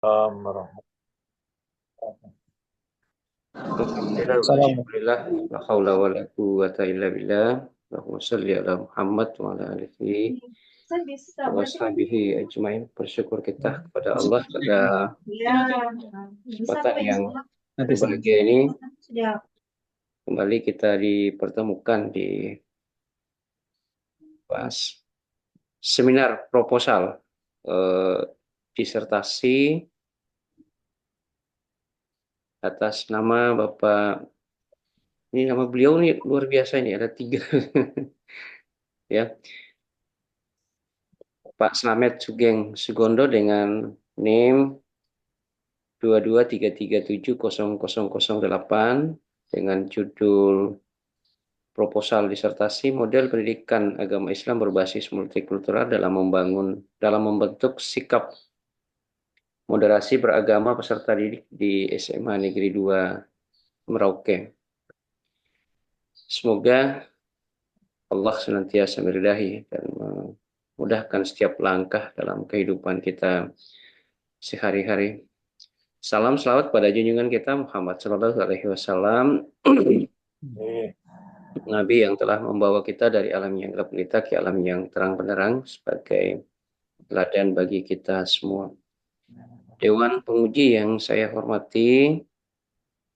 Alhamdulillah wa Assalamualaikum. syukurillah la haula wa la quwwata illa billah. Allahumma shalli ala Muhammad wa ala alihi wa sahbihi ajmain. Bersyukur kita kepada Allah pada kesempatan yang Nanti saya. berbahagia ini kembali kita dipertemukan di bahas seminar proposal eh, disertasi atas nama Bapak, ini nama beliau nih luar biasa, ini ada 3 ya, Pak Slamet Sugeng Sugondo dengan NIM 2233700008 dengan judul proposal disertasi model pendidikan agama Islam berbasis multikultural dalam membentuk sikap moderasi beragama peserta didik di SMA Negeri 2 Merauke. Semoga Allah senantiasa meridai dan memudahkan setiap langkah dalam kehidupan kita sehari-hari. Salam selawat pada junjungan kita Muhammad Sallallahu Alaihi Wasallam, Nabi yang telah membawa kita dari alam yang gelap gulita ke alam yang terang benderang sebagai teladan bagi kita semua. Dewan penguji yang saya hormati,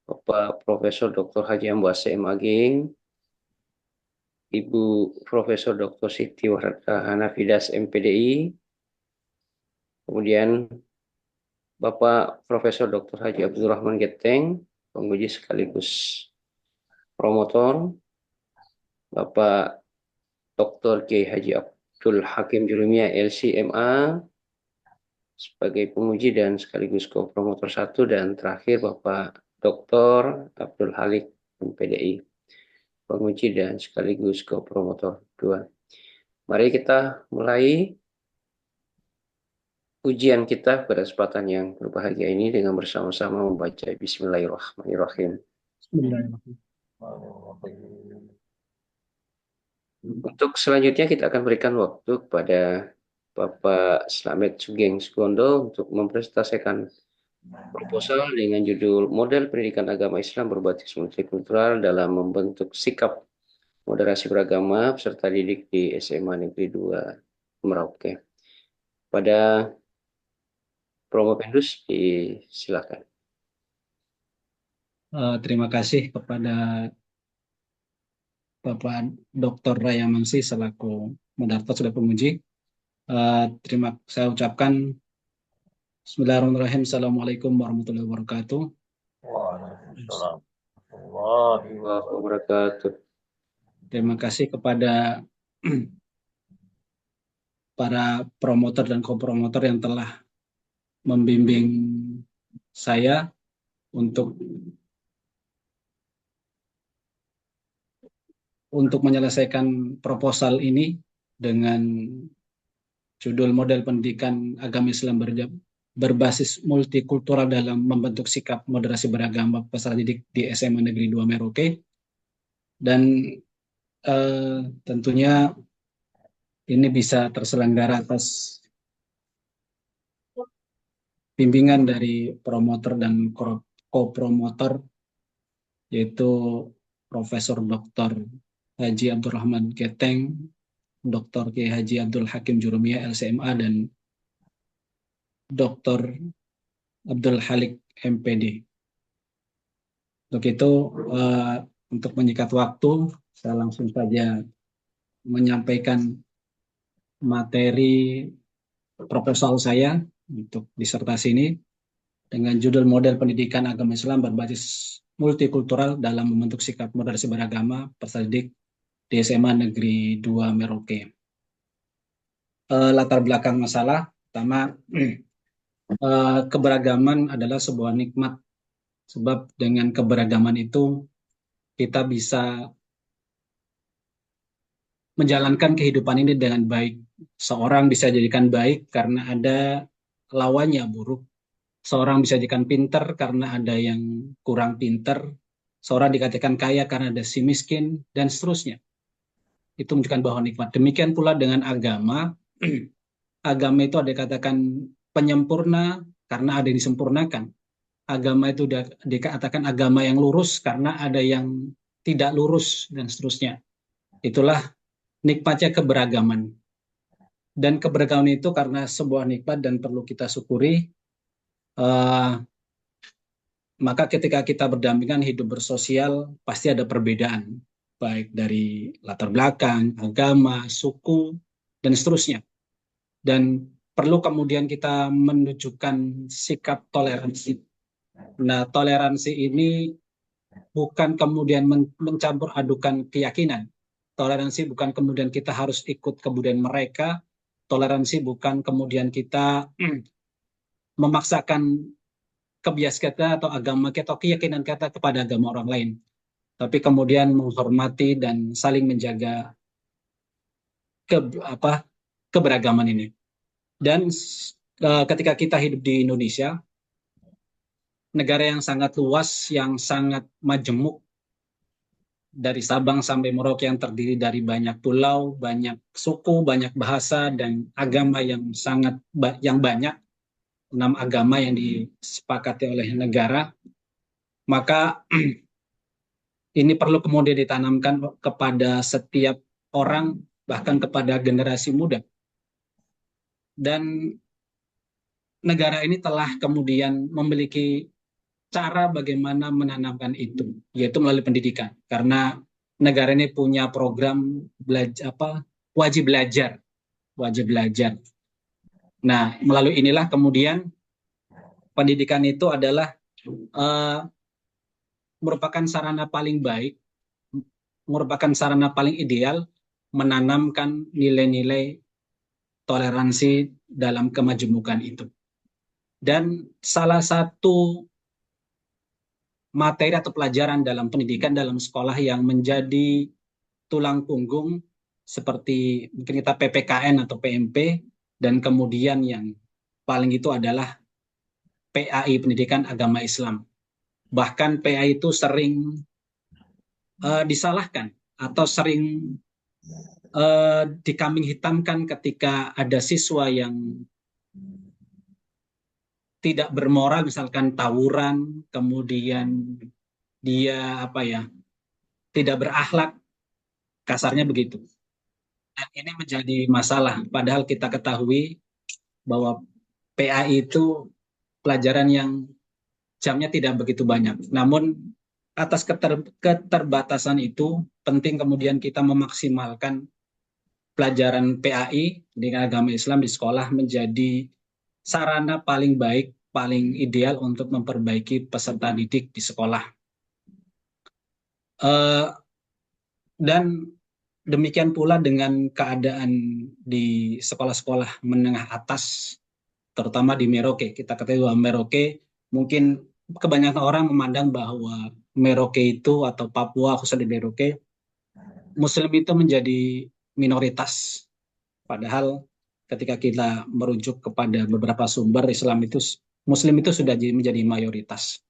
Bapak Profesor Dr. Haji Ambwase MAG, Ibu Profesor Dr. Siti Wahrata Hanafidas MPDI, kemudian Bapak Profesor Dr. Haji Abdurrahman Geteng, penguji sekaligus promotor, Bapak Dr. Kiai Haji Abdul Hakim Jurumia LCMA sebagai penguji dan sekaligus co-promotor 1, dan terakhir Bapak Dr. Abdul Halik MPDI, penguji dan sekaligus co-promotor 2. Mari kita mulai ujian kita pada kesempatan yang berbahagia ini dengan bersama-sama membaca Bismillahirrahmanirrahim. Bismillahirrahmanirrahim. Untuk selanjutnya kita akan berikan waktu kepada Bapak Slamet Sugeng Sugondo untuk mempresentasikan proposal dengan judul Model Pendidikan Agama Islam Berbasis Multikultural dalam Membentuk Sikap Moderasi Beragama Peserta Didik di SMA Negeri 2 Merauke. Pada Promo Pendus, disilakan. Terima kasih kepada Bapak Dr. Raya Mangsi selaku moderator sudah penguji. Saya ucapkan Bismillahirrahmanirrahim. Assalamualaikum warahmatullahi wabarakatuh. Waalaikumsalam warahmatullahi wabarakatuh. Terima kasih kepada para promotor dan kopromotor yang telah membimbing saya untuk menyelesaikan proposal ini dengan judul model pendidikan agama Islam berbasis multikultural dalam membentuk sikap moderasi beragama peserta didik di SMA Negeri 2 Merauke. Dan tentunya ini bisa terselenggara atas bimbingan dari promotor dan co-promotor, yaitu Profesor Dr. Haji Abdurrahman Geteng, Dr. Kiai Haji Abdul Hakim Jurumia LCMA, dan Dr. Abdul Halik MPD. Untuk itu, untuk menyikat waktu, saya langsung saja menyampaikan materi proposal saya untuk disertasi ini dengan judul Model Pendidikan Agama Islam Berbasis Multikultural dalam Membentuk Sikap Moderasi Beragama Peserta Didik di SMA Negeri 2 Merauke. Latar belakang masalah pertama, keberagaman adalah sebuah nikmat, sebab dengan keberagaman itu kita bisa menjalankan kehidupan ini dengan baik. Seorang bisa jadikan baik karena ada lawannya buruk. Seorang bisa jadikan pinter karena ada yang kurang pinter. Seorang dikatakan kaya karena ada si miskin, dan seterusnya. Itu menunjukkan bahwa nikmat. Demikian pula dengan agama. Agama itu ada dikatakan penyempurna karena ada yang disempurnakan. Agama itu dikatakan agama yang lurus karena ada yang tidak lurus dan seterusnya. Itulah nikmatnya keberagaman. Dan keberagaman itu karena sebuah nikmat dan perlu kita syukuri, eh, maka ketika kita berdampingan hidup bersosial pasti ada perbedaan, baik dari latar belakang, agama, suku, dan seterusnya. Dan perlu kemudian kita menunjukkan sikap toleransi. Nah, toleransi ini bukan kemudian mencampur adukan keyakinan. Toleransi bukan kemudian kita harus ikut kebudayaan mereka. Toleransi bukan kemudian kita memaksakan kebiasaan kita atau agama kita atau keyakinan kita kepada agama orang lain. Tapi kemudian menghormati dan saling menjaga ke, apa, keberagaman ini. Dan ketika kita hidup di Indonesia, negara yang sangat luas, yang sangat majemuk, dari Sabang sampai Merauke yang terdiri dari banyak pulau, banyak suku, banyak bahasa, dan agama yang sangat yang banyak, 6 agama yang disepakati oleh negara, maka ini perlu kemudian ditanamkan kepada setiap orang, bahkan kepada generasi muda. Dan negara ini telah kemudian memiliki cara bagaimana menanamkan itu, yaitu melalui pendidikan. Karena negara ini punya program wajib belajar, wajib belajar. Nah, melalui inilah kemudian pendidikan itu adalah uh, merupakan sarana paling baik, merupakan sarana paling ideal menanamkan nilai-nilai toleransi dalam kemajemukan itu. Dan salah satu materi atau pelajaran dalam pendidikan dalam sekolah yang menjadi tulang punggung seperti mungkin kita PPKN atau PMP, dan kemudian yang paling itu adalah PAI, Pendidikan Agama Islam. Bahkan PAI itu sering disalahkan atau sering dikambing hitamkan ketika ada siswa yang tidak bermoral, misalkan tawuran, kemudian dia tidak berakhlak, kasarnya begitu. Dan ini menjadi masalah, padahal kita ketahui bahwa PAI itu pelajaran yang jamnya tidak begitu banyak. Namun atas keterbatasan itu penting kemudian kita memaksimalkan pelajaran PAI, Pendidikan Agama Islam di sekolah, menjadi sarana paling baik, paling ideal untuk memperbaiki peserta didik di sekolah. Dan demikian pula dengan keadaan di sekolah-sekolah menengah atas, terutama di Merauke. Kita ketahui bahwa Merauke, mungkin kebanyakan orang memandang bahwa Merauke itu atau Papua, khususnya di Merauke, Muslim itu menjadi minoritas. Padahal ketika kita merujuk kepada beberapa sumber Islam itu, Muslim itu sudah menjadi mayoritas.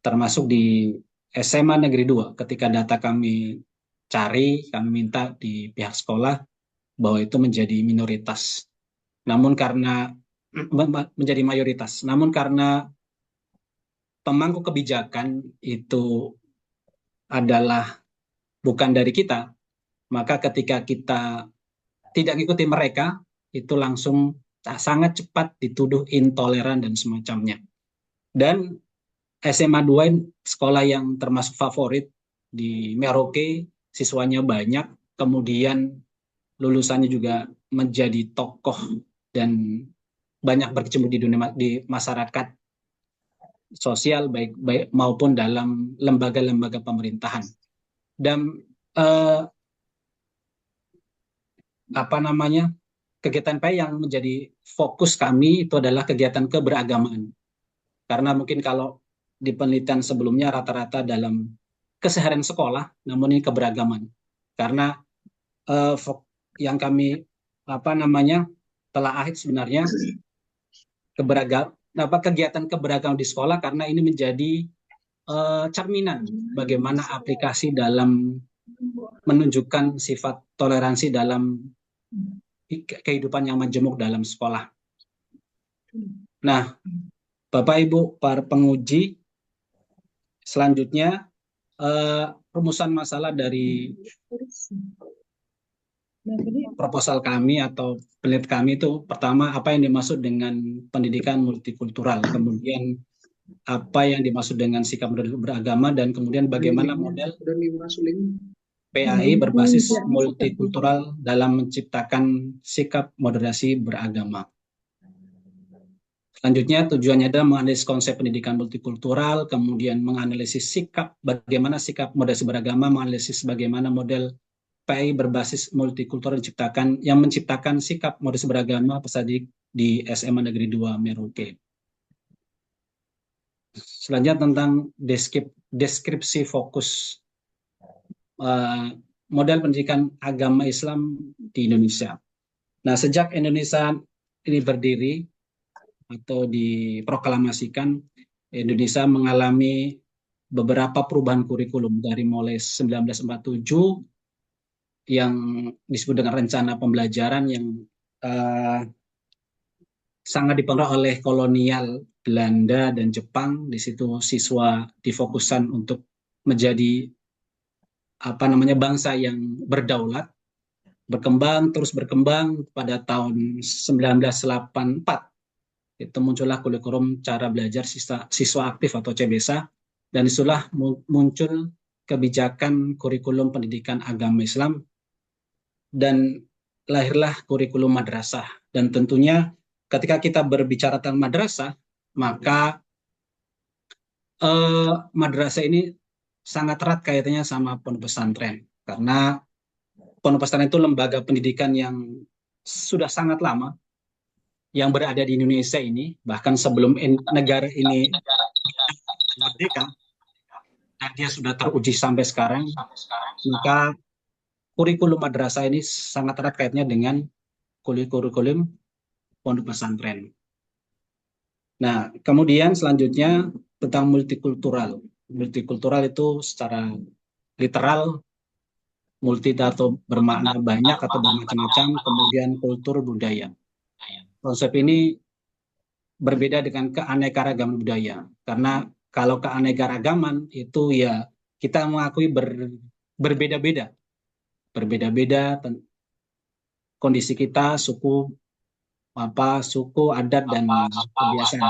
Termasuk di SMA Negeri 2, ketika data kami cari, kami minta di pihak sekolah bahwa itu menjadi minoritas. Namun karena menjadi mayoritas. Namun karena pemangku kebijakan itu adalah bukan dari kita, maka ketika kita tidak mengikuti mereka, itu langsung sangat cepat dituduh intoleran dan semacamnya. Dan SMA 2 sekolah yang termasuk favorit di Merauke, siswanya banyak, kemudian lulusannya juga menjadi tokoh dan banyak berkecimpung di dunia di masyarakat sosial baik maupun dalam lembaga-lembaga pemerintahan. Dan kegiatan PAI yang menjadi fokus kami itu adalah kegiatan keberagamaan. Karena mungkin kalau di penelitian sebelumnya rata-rata dalam keseharian sekolah, namun ini keberagaman. Karena yang kami telah akhir sebenarnya kegiatan keberagaman di sekolah, karena ini menjadi cerminan bagaimana aplikasi dalam menunjukkan sifat toleransi dalam kehidupan yang majemuk dalam sekolah. Nah, Bapak Ibu para penguji, selanjutnya rumusan masalah dari proposal kami atau penelitian kami itu pertama apa yang dimaksud dengan pendidikan multikultural, kemudian apa yang dimaksud dengan sikap beragama, dan kemudian bagaimana model PAI berbasis multikultural dalam menciptakan sikap moderasi beragama. Selanjutnya tujuannya adalah menganalisis konsep pendidikan multikultural, kemudian menganalisis sikap, bagaimana sikap moderasi beragama, menganalisis bagaimana model PAI berbasis multikultural yang menciptakan sikap moderasi beragama peserta didik di SMA Negeri 2 Merauke. Selanjutnya tentang deskripsi fokus model pendidikan agama Islam di Indonesia. Nah, sejak Indonesia ini berdiri atau diproklamasikan, Indonesia mengalami beberapa perubahan kurikulum dari mulai 1947 yang disebut dengan rencana pembelajaran yang sangat dipengaruhi oleh kolonial Belanda dan Jepang. Di situ siswa difokuskan untuk menjadi bangsa yang berdaulat, terus berkembang. Pada tahun 1984 itu muncullah kurikulum cara belajar siswa aktif atau CBSA, dan itulah muncul kebijakan kurikulum pendidikan agama Islam dan lahirlah kurikulum madrasah. Dan tentunya ketika kita berbicara tentang madrasah, maka madrasah ini sangat erat kaitannya sama pondok pesantren, karena pondok pesantren itu lembaga pendidikan yang sudah sangat lama yang berada di Indonesia ini, bahkan sebelum negara ini merdeka, dan dia sudah teruji sampai sekarang. Maka kurikulum madrasah ini sangat erat kaitannya dengan kurikulum pondok pesantren. Nah, kemudian selanjutnya tentang multikultural. Multikultural itu secara literal multi atau bermakna banyak atau bermacam-macam, kemudian kultur budaya. Konsep ini berbeda dengan keanekaragaman budaya, karena kalau keanekaragaman itu ya kita mengakui berbeda-beda kondisi kita, suku, adat dan kebiasaan.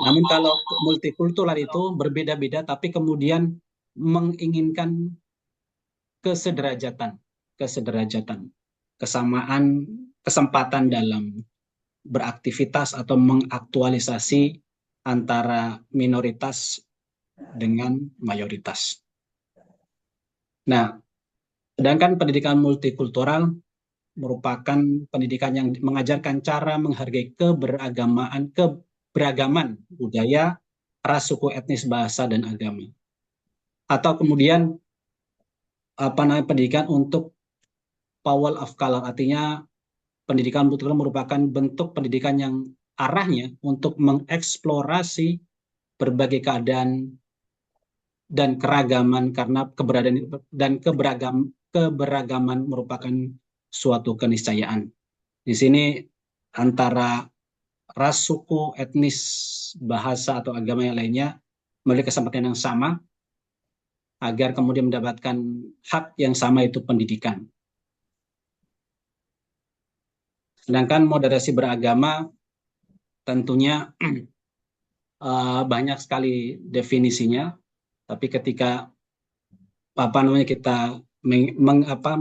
Namun kalau multikultural itu berbeda-beda tapi kemudian menginginkan kesederajatan, kesamaan, kesempatan dalam beraktivitas atau mengaktualisasi antara minoritas dengan mayoritas. Nah, sedangkan pendidikan multikultural merupakan pendidikan yang mengajarkan cara menghargai keberagaman budaya, ras, suku, etnis, bahasa, dan agama. Atau kemudian pendidikan untuk power of color, artinya pendidikan multikultural merupakan bentuk pendidikan yang arahnya untuk mengeksplorasi berbagai keadaan dan keragaman, karena keberagaman merupakan suatu keniscayaan. Di sini antara ras, suku, etnis, bahasa, atau agama yang lainnya memiliki kesempatan yang sama agar kemudian mendapatkan hak yang sama, itu pendidikan. Sedangkan moderasi beragama tentunya banyak sekali definisinya, tapi ketika kita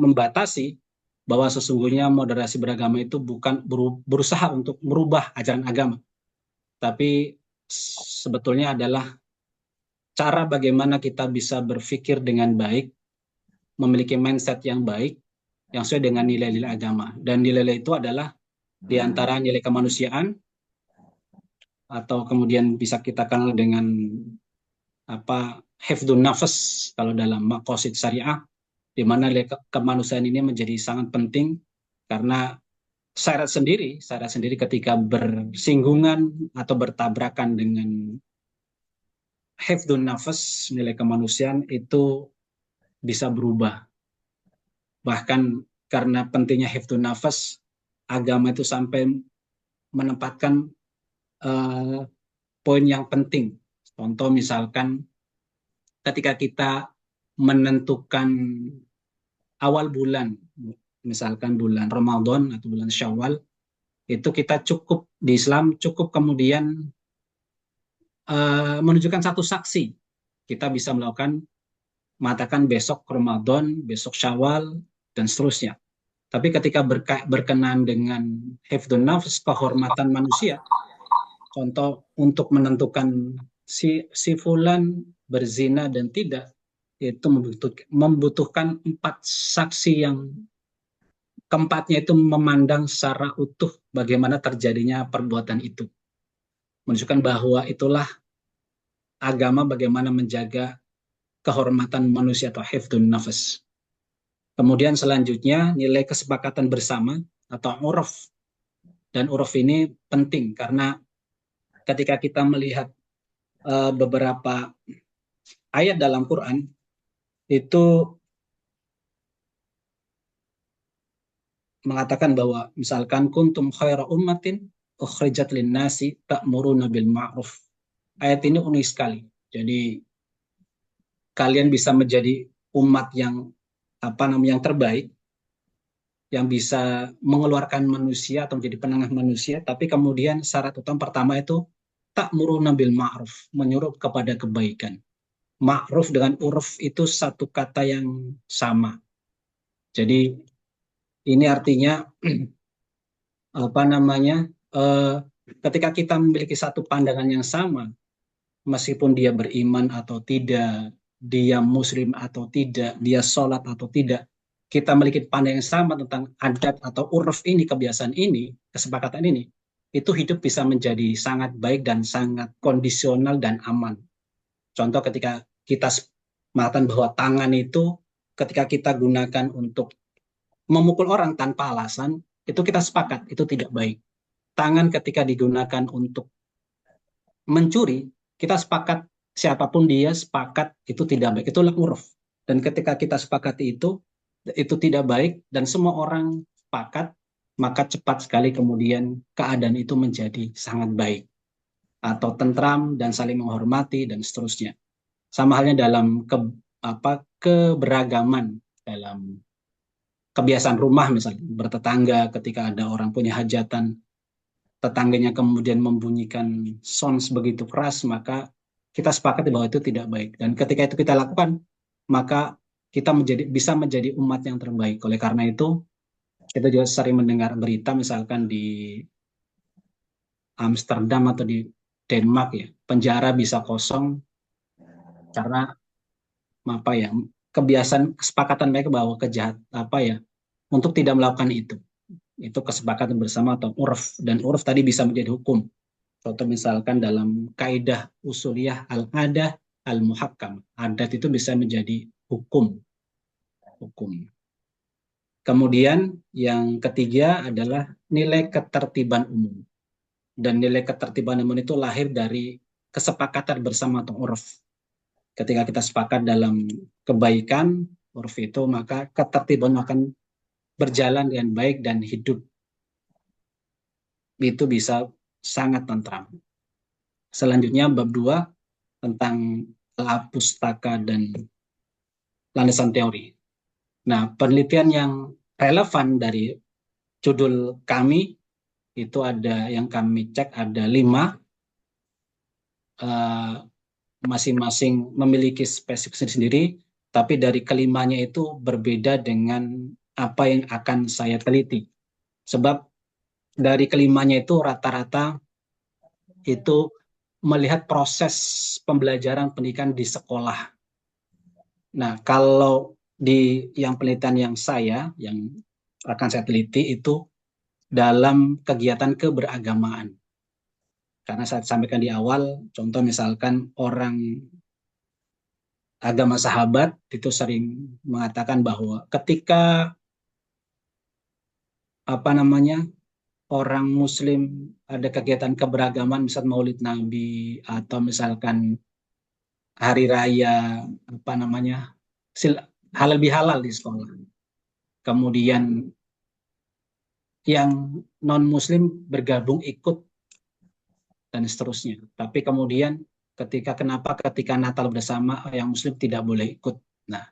membatasi bahwa sesungguhnya moderasi beragama itu bukan berusaha untuk merubah ajaran agama, tapi sebetulnya adalah cara bagaimana kita bisa berpikir dengan baik, memiliki mindset yang baik, yang sesuai dengan nilai-nilai agama. Dan nilai-nilai itu adalah di antara nilai kemanusiaan, atau kemudian bisa kita kenal dengan hifdzun nafas kalau dalam maqasid syariah, di mana nilai kemanusiaan ini menjadi sangat penting, karena syarat sendiri ketika bersinggungan atau bertabrakan dengan hifdzun nafas, nilai kemanusiaan, itu bisa berubah. Bahkan karena pentingnya hifdzun nafas, agama itu sampai menempatkan eh, poin yang penting. Contoh misalkan ketika kita menentukan awal bulan, misalkan bulan Ramadan atau bulan Syawal, itu kita cukup di Islam cukup kemudian menunjukkan satu saksi. Kita bisa melakukan mengatakan besok Ramadan, besok Syawal, dan seterusnya. Tapi ketika berkenaan dengan hifdzun nafs, kehormatan manusia, contoh untuk menentukan si fulan berzina dan tidak, itu membutuhkan 4 saksi yang keempatnya itu memandang secara utuh bagaimana terjadinya perbuatan itu. Menunjukkan bahwa itulah agama bagaimana menjaga kehormatan manusia atau hifdzun nafs. Kemudian selanjutnya nilai kesepakatan bersama atau uruf. Dan uruf ini penting karena ketika kita melihat beberapa ayat dalam Quran itu mengatakan bahwa misalkan kuntum khaira ummatin ukhrijat linnasi ta'muruna bil ma'ruf. Ayat ini unik sekali. Jadi kalian bisa menjadi umat yang yang terbaik, yang bisa mengeluarkan manusia atau menjadi penengah manusia, tapi kemudian syarat utama pertama itu ta'muruna bil ma'ruf, menyuruh kepada kebaikan. Ma'ruf dengan uruf itu satu kata yang sama. Jadi ini artinya apa namanya? Ketika kita memiliki satu pandangan yang sama, meskipun dia beriman atau tidak, dia muslim atau tidak, dia sholat atau tidak, kita memiliki pandangan yang sama tentang adat atau uruf ini, kebiasaan ini, kesepakatan ini, itu hidup bisa menjadi sangat baik dan sangat kondisional dan aman. Contoh ketika kita mengatakan bahwa tangan itu ketika kita gunakan untuk memukul orang tanpa alasan, itu kita sepakat, itu tidak baik. Tangan ketika digunakan untuk mencuri, kita sepakat, siapapun dia sepakat itu tidak baik. Itulah uruf. Dan ketika kita sepakati itu tidak baik dan semua orang sepakat, maka cepat sekali kemudian keadaan itu menjadi sangat baik atau tentram dan saling menghormati dan seterusnya. Sama halnya dalam keberagaman, dalam kebiasaan rumah misalnya, bertetangga ketika ada orang punya hajatan, tetangganya kemudian membunyikan sound begitu keras, maka kita sepakat bahwa itu tidak baik. Dan ketika itu kita lakukan, maka kita bisa menjadi umat yang terbaik. Oleh karena itu, kita juga sering mendengar berita misalkan di Amsterdam atau di Denmark ya, penjara bisa kosong karena kebiasaan kesepakatan mereka bahwa untuk tidak melakukan itu kesepakatan bersama atau urf, dan urf tadi bisa menjadi hukum. Contoh misalkan dalam kaidah usuliyah al-adah al-muhakkam, adat itu bisa menjadi hukum. Kemudian yang ketiga adalah nilai ketertiban umum. Dan nilai ketertiban umum itu lahir dari kesepakatan bersama atau urf. Ketika kita sepakat dalam kebaikan, urf itu, maka ketertiban akan berjalan dengan baik dan hidup itu bisa sangat tentram. Selanjutnya bab 2 tentang pustaka dan landasan teori. Nah, penelitian yang relevan dari judul kami itu ada yang kami cek ada 5, masing-masing memiliki spesifik sendiri, tapi dari kelimanya itu berbeda dengan apa yang akan saya teliti. Sebab dari kelimanya itu rata-rata itu melihat proses pembelajaran pendidikan di sekolah. Nah, kalau di yang penelitian yang akan saya teliti itu dalam kegiatan keberagamaan. Karena saya sampaikan di awal, contoh misalkan orang agama sahabat itu sering mengatakan bahwa ketika orang Muslim ada kegiatan keberagaman, misal Maulid Nabi atau misalkan hari raya halal bihalal di sekolah. Kemudian yang non Muslim bergabung ikut dan seterusnya. Tapi kemudian kenapa ketika Natal bersama yang Muslim tidak boleh ikut. Nah,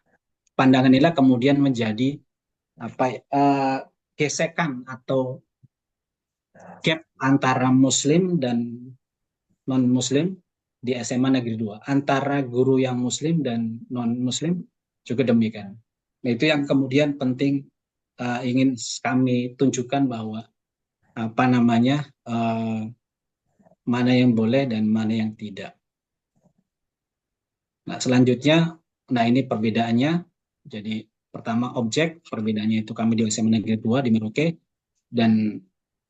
pandangan inilah kemudian menjadi gesekan atau gap antara Muslim dan non-Muslim di SMA Negeri 2, antara guru yang Muslim dan non-Muslim juga demikian. Nah, itu yang kemudian penting ingin kami tunjukkan bahwa mana yang boleh dan mana yang tidak. Nah, selanjutnya, ini perbedaannya. Jadi pertama objek, perbedaannya itu kami di SMA Negeri 2 di Merauke, dan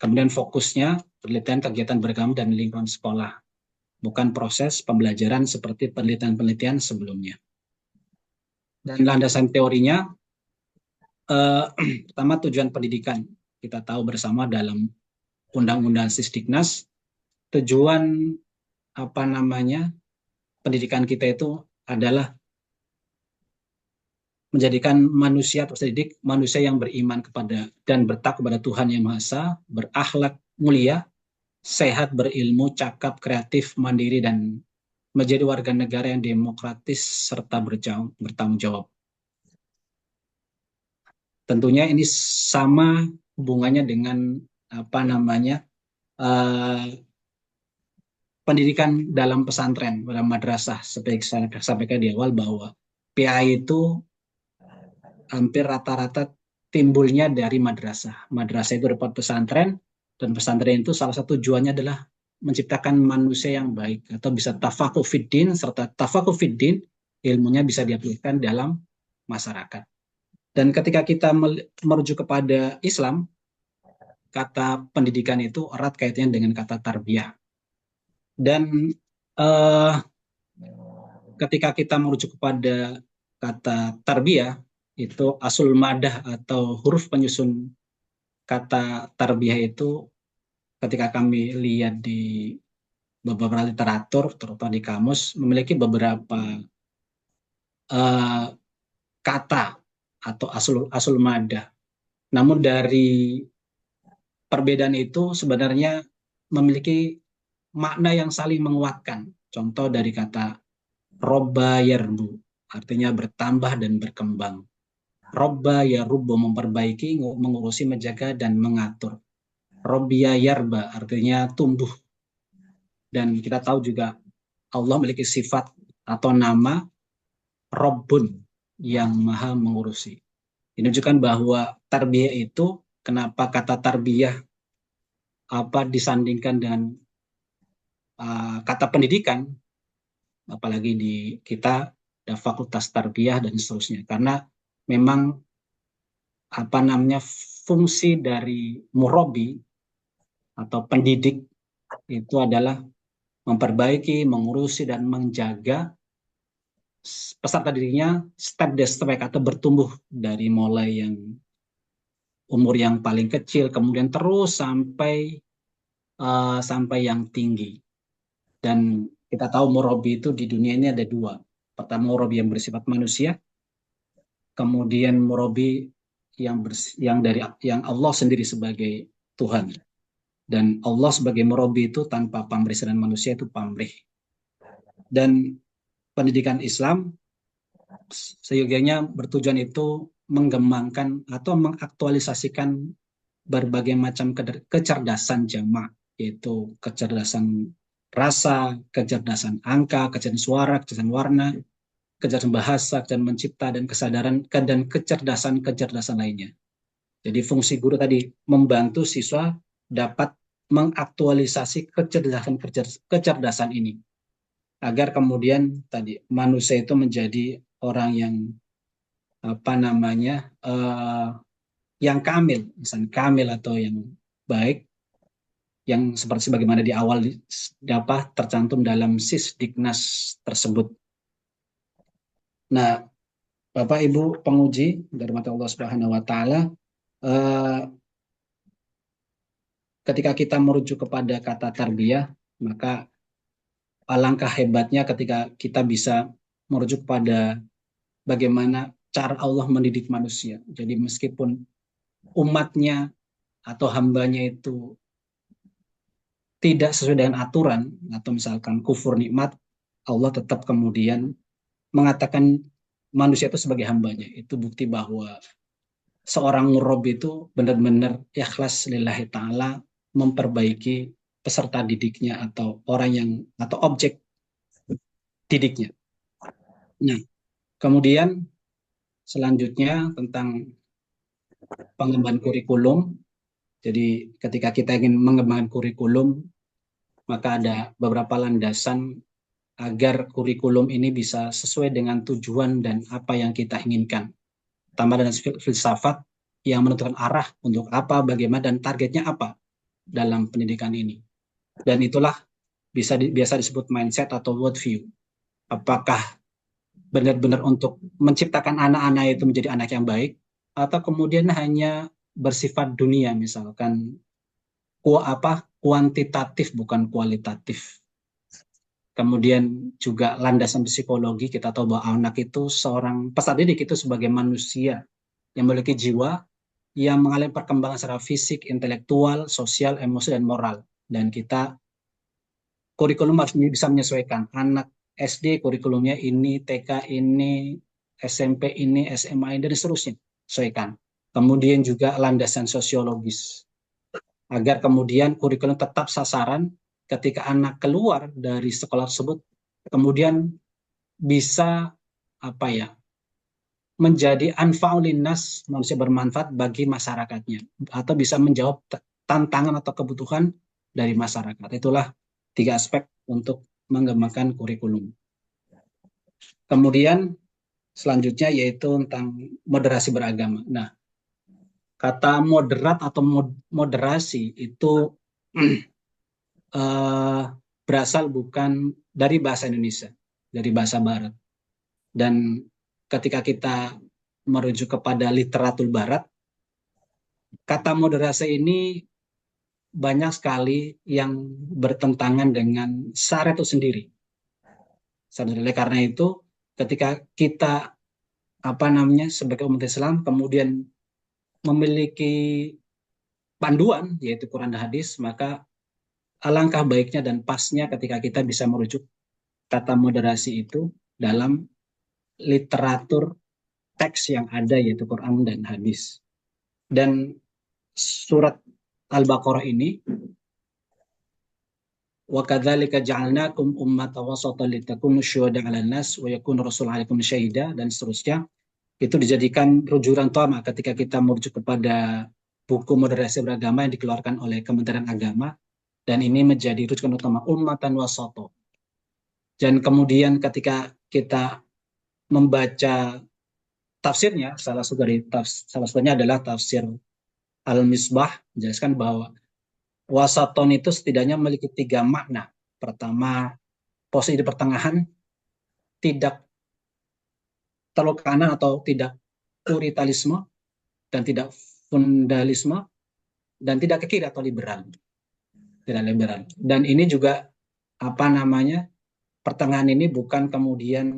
kemudian fokusnya penelitian kegiatan beragama dan lingkungan sekolah, bukan proses pembelajaran seperti penelitian-penelitian sebelumnya. Dan landasan teorinya, pertama tujuan pendidikan. Kita tahu bersama dalam Undang-Undang Sisdiknas, tujuan pendidikan kita itu adalah menjadikan manusia terdidik, manusia yang beriman kepada dan bertakwa kepada Tuhan Yang Maha Esa, berakhlak mulia, sehat, berilmu, cakap, kreatif, mandiri, dan menjadi warga negara yang demokratis serta bertanggung jawab. Tentunya ini sama hubungannya dengan pendidikan dalam pesantren, dalam madrasah. Seperti saya sampaikan di awal bahwa PAI itu hampir rata-rata timbulnya dari madrasah. Madrasah itu dapat pesantren, dan pesantren itu salah satu tujuannya adalah menciptakan manusia yang baik, atau bisa tafakuh fiddin, serta tafakuh fiddin ilmunya bisa diaplikasikan dalam masyarakat. Dan ketika kita merujuk kepada Islam, kata pendidikan itu erat kaitannya dengan kata tarbiyah. Dan ketika kita merujuk kepada kata tarbiyah, itu asul madah atau huruf penyusun kata tarbiyah itu, ketika kami lihat di beberapa literatur, terutama di kamus, memiliki beberapa kata atau asul madah. Namun dari perbedaan itu sebenarnya memiliki makna yang saling menguatkan. Contoh dari kata robba yarbu, artinya bertambah dan berkembang. Robba yarubbu, memperbaiki, mengurusi, menjaga, dan mengatur. Robbiya yarba, artinya tumbuh. Dan kita tahu juga Allah memiliki sifat atau nama Robbun, yang maha mengurusi. Ini menunjukkan bahwa tarbiyah itu, kenapa kata tarbiyah disandingkan dengan kata pendidikan, apalagi di kita ada fakultas tarbiyah dan seterusnya, karena memang fungsi dari murabi atau pendidik itu adalah memperbaiki, mengurusi, dan menjaga peserta didiknya step by step, atau bertumbuh dari mulai yang umur yang paling kecil, kemudian terus sampai yang tinggi. Dan kita tahu murabi itu di dunia ini ada dua. Pertama, murabi yang bersifat manusia, kemudian murabi yang Allah sendiri sebagai Tuhan. Dan Allah sebagai murabi itu tanpa pamrih, dan manusia itu pamrih. Dan pendidikan Islam seyogianya bertujuan itu mengembangkan atau mengaktualisasikan berbagai macam kecerdasan jamak, yaitu kecerdasan rasa, kecerdasan angka, kecerdasan suara, kecerdasan warna, kecerdasan bahasa, kecerdasan mencipta, dan kesadaran dan kecerdasan lainnya. Jadi fungsi guru tadi membantu siswa dapat mengaktualisasi kecerdasan ini, agar kemudian tadi manusia itu menjadi orang yang yang kamil, misalnya kamil atau yang baik, yang seperti sebagaimana di awal dapat tercantum dalam Sisdiknas tersebut. Nah, Bapak Ibu penguji dari mata Allah Subhanahu wa taala, ketika kita merujuk kepada kata tarbiyah, maka alangkah hebatnya ketika kita bisa merujuk pada bagaimana cara Allah mendidik manusia. Jadi meskipun umatnya atau hambanya itu tidak sesuai dengan aturan atau misalkan kufur nikmat, Allah tetap kemudian mengatakan manusia itu sebagai hambanya. Itu bukti bahwa seorang murab itu benar-benar ikhlas lillahi ta'ala memperbaiki peserta didiknya atau orang yang atau objek didiknya. Nah, kemudian selanjutnya tentang pengembangan kurikulum. Jadi ketika kita ingin mengembangkan kurikulum, maka ada beberapa landasan agar kurikulum ini bisa sesuai dengan tujuan dan apa yang kita inginkan. Tambah dengan filsafat yang menentukan arah untuk apa, bagaimana, dan targetnya apa dalam pendidikan ini. Dan itulah biasa disebut mindset atau worldview. Apakah benar-benar untuk menciptakan anak-anak itu menjadi anak yang baik, atau kemudian hanya bersifat dunia, misalkan kuantitatif bukan kualitatif. Kemudian juga landasan psikologi, kita tahu bahwa anak itu seorang peserta didik itu sebagai manusia yang memiliki jiwa yang mengalami perkembangan secara fisik, intelektual, sosial, emosi, dan moral. Dan kita kurikulum harus bisa menyesuaikan. Anak SD kurikulumnya ini, TK ini, SMP ini, SMA ini, dan seterusnya. Sesuaikan. Kemudian juga landasan sosiologis. Agar kemudian kurikulum tetap sasaran ketika anak keluar dari sekolah tersebut, kemudian bisa apa ya menjadi anfa'ulinnas, manusia bermanfaat bagi masyarakatnya, atau bisa menjawab tantangan atau kebutuhan dari masyarakat. Itulah 3 aspek untuk mengembangkan kurikulum. Kemudian selanjutnya yaitu tentang moderasi beragama. Nah, kata moderat atau moderasi itu berasal bukan dari bahasa Indonesia, dari bahasa Barat. Dan ketika kita merujuk kepada literatur Barat, kata moderasi ini banyak sekali yang bertentangan dengan syariat itu sendiri. Oleh karena itu, ketika kita sebagai umat Islam kemudian memiliki panduan yaitu Quran dan hadis, maka alangkah baiknya dan pasnya ketika kita bisa merujuk kata moderasi itu dalam literatur teks yang ada yaitu Quran dan hadis. Dan surat Al-Baqarah ini wa kadzalika ja'alnakum ummatan wasatan litakunu syuhada 'alan nas wa yakuna rasul 'alaikum syahida, dan seterusnya. Itu dijadikan rujukan utama ketika kita merujuk kepada buku moderasi beragama yang dikeluarkan oleh Kementerian Agama, dan ini menjadi rujukan utama ummatan wasata. Dan kemudian ketika kita membaca tafsirnya, salah satunya adalah tafsir Al-Misbah, menjelaskan bahwa wasaton itu setidaknya memiliki 3 makna. Pertama, posisi di pertengahan, tidak terlalu kanan atau tidak puritanisme, dan tidak fundalisme, dan tidak ke kiri atau liberal. Tidak liberal. Dan ini juga pertengahan ini bukan kemudian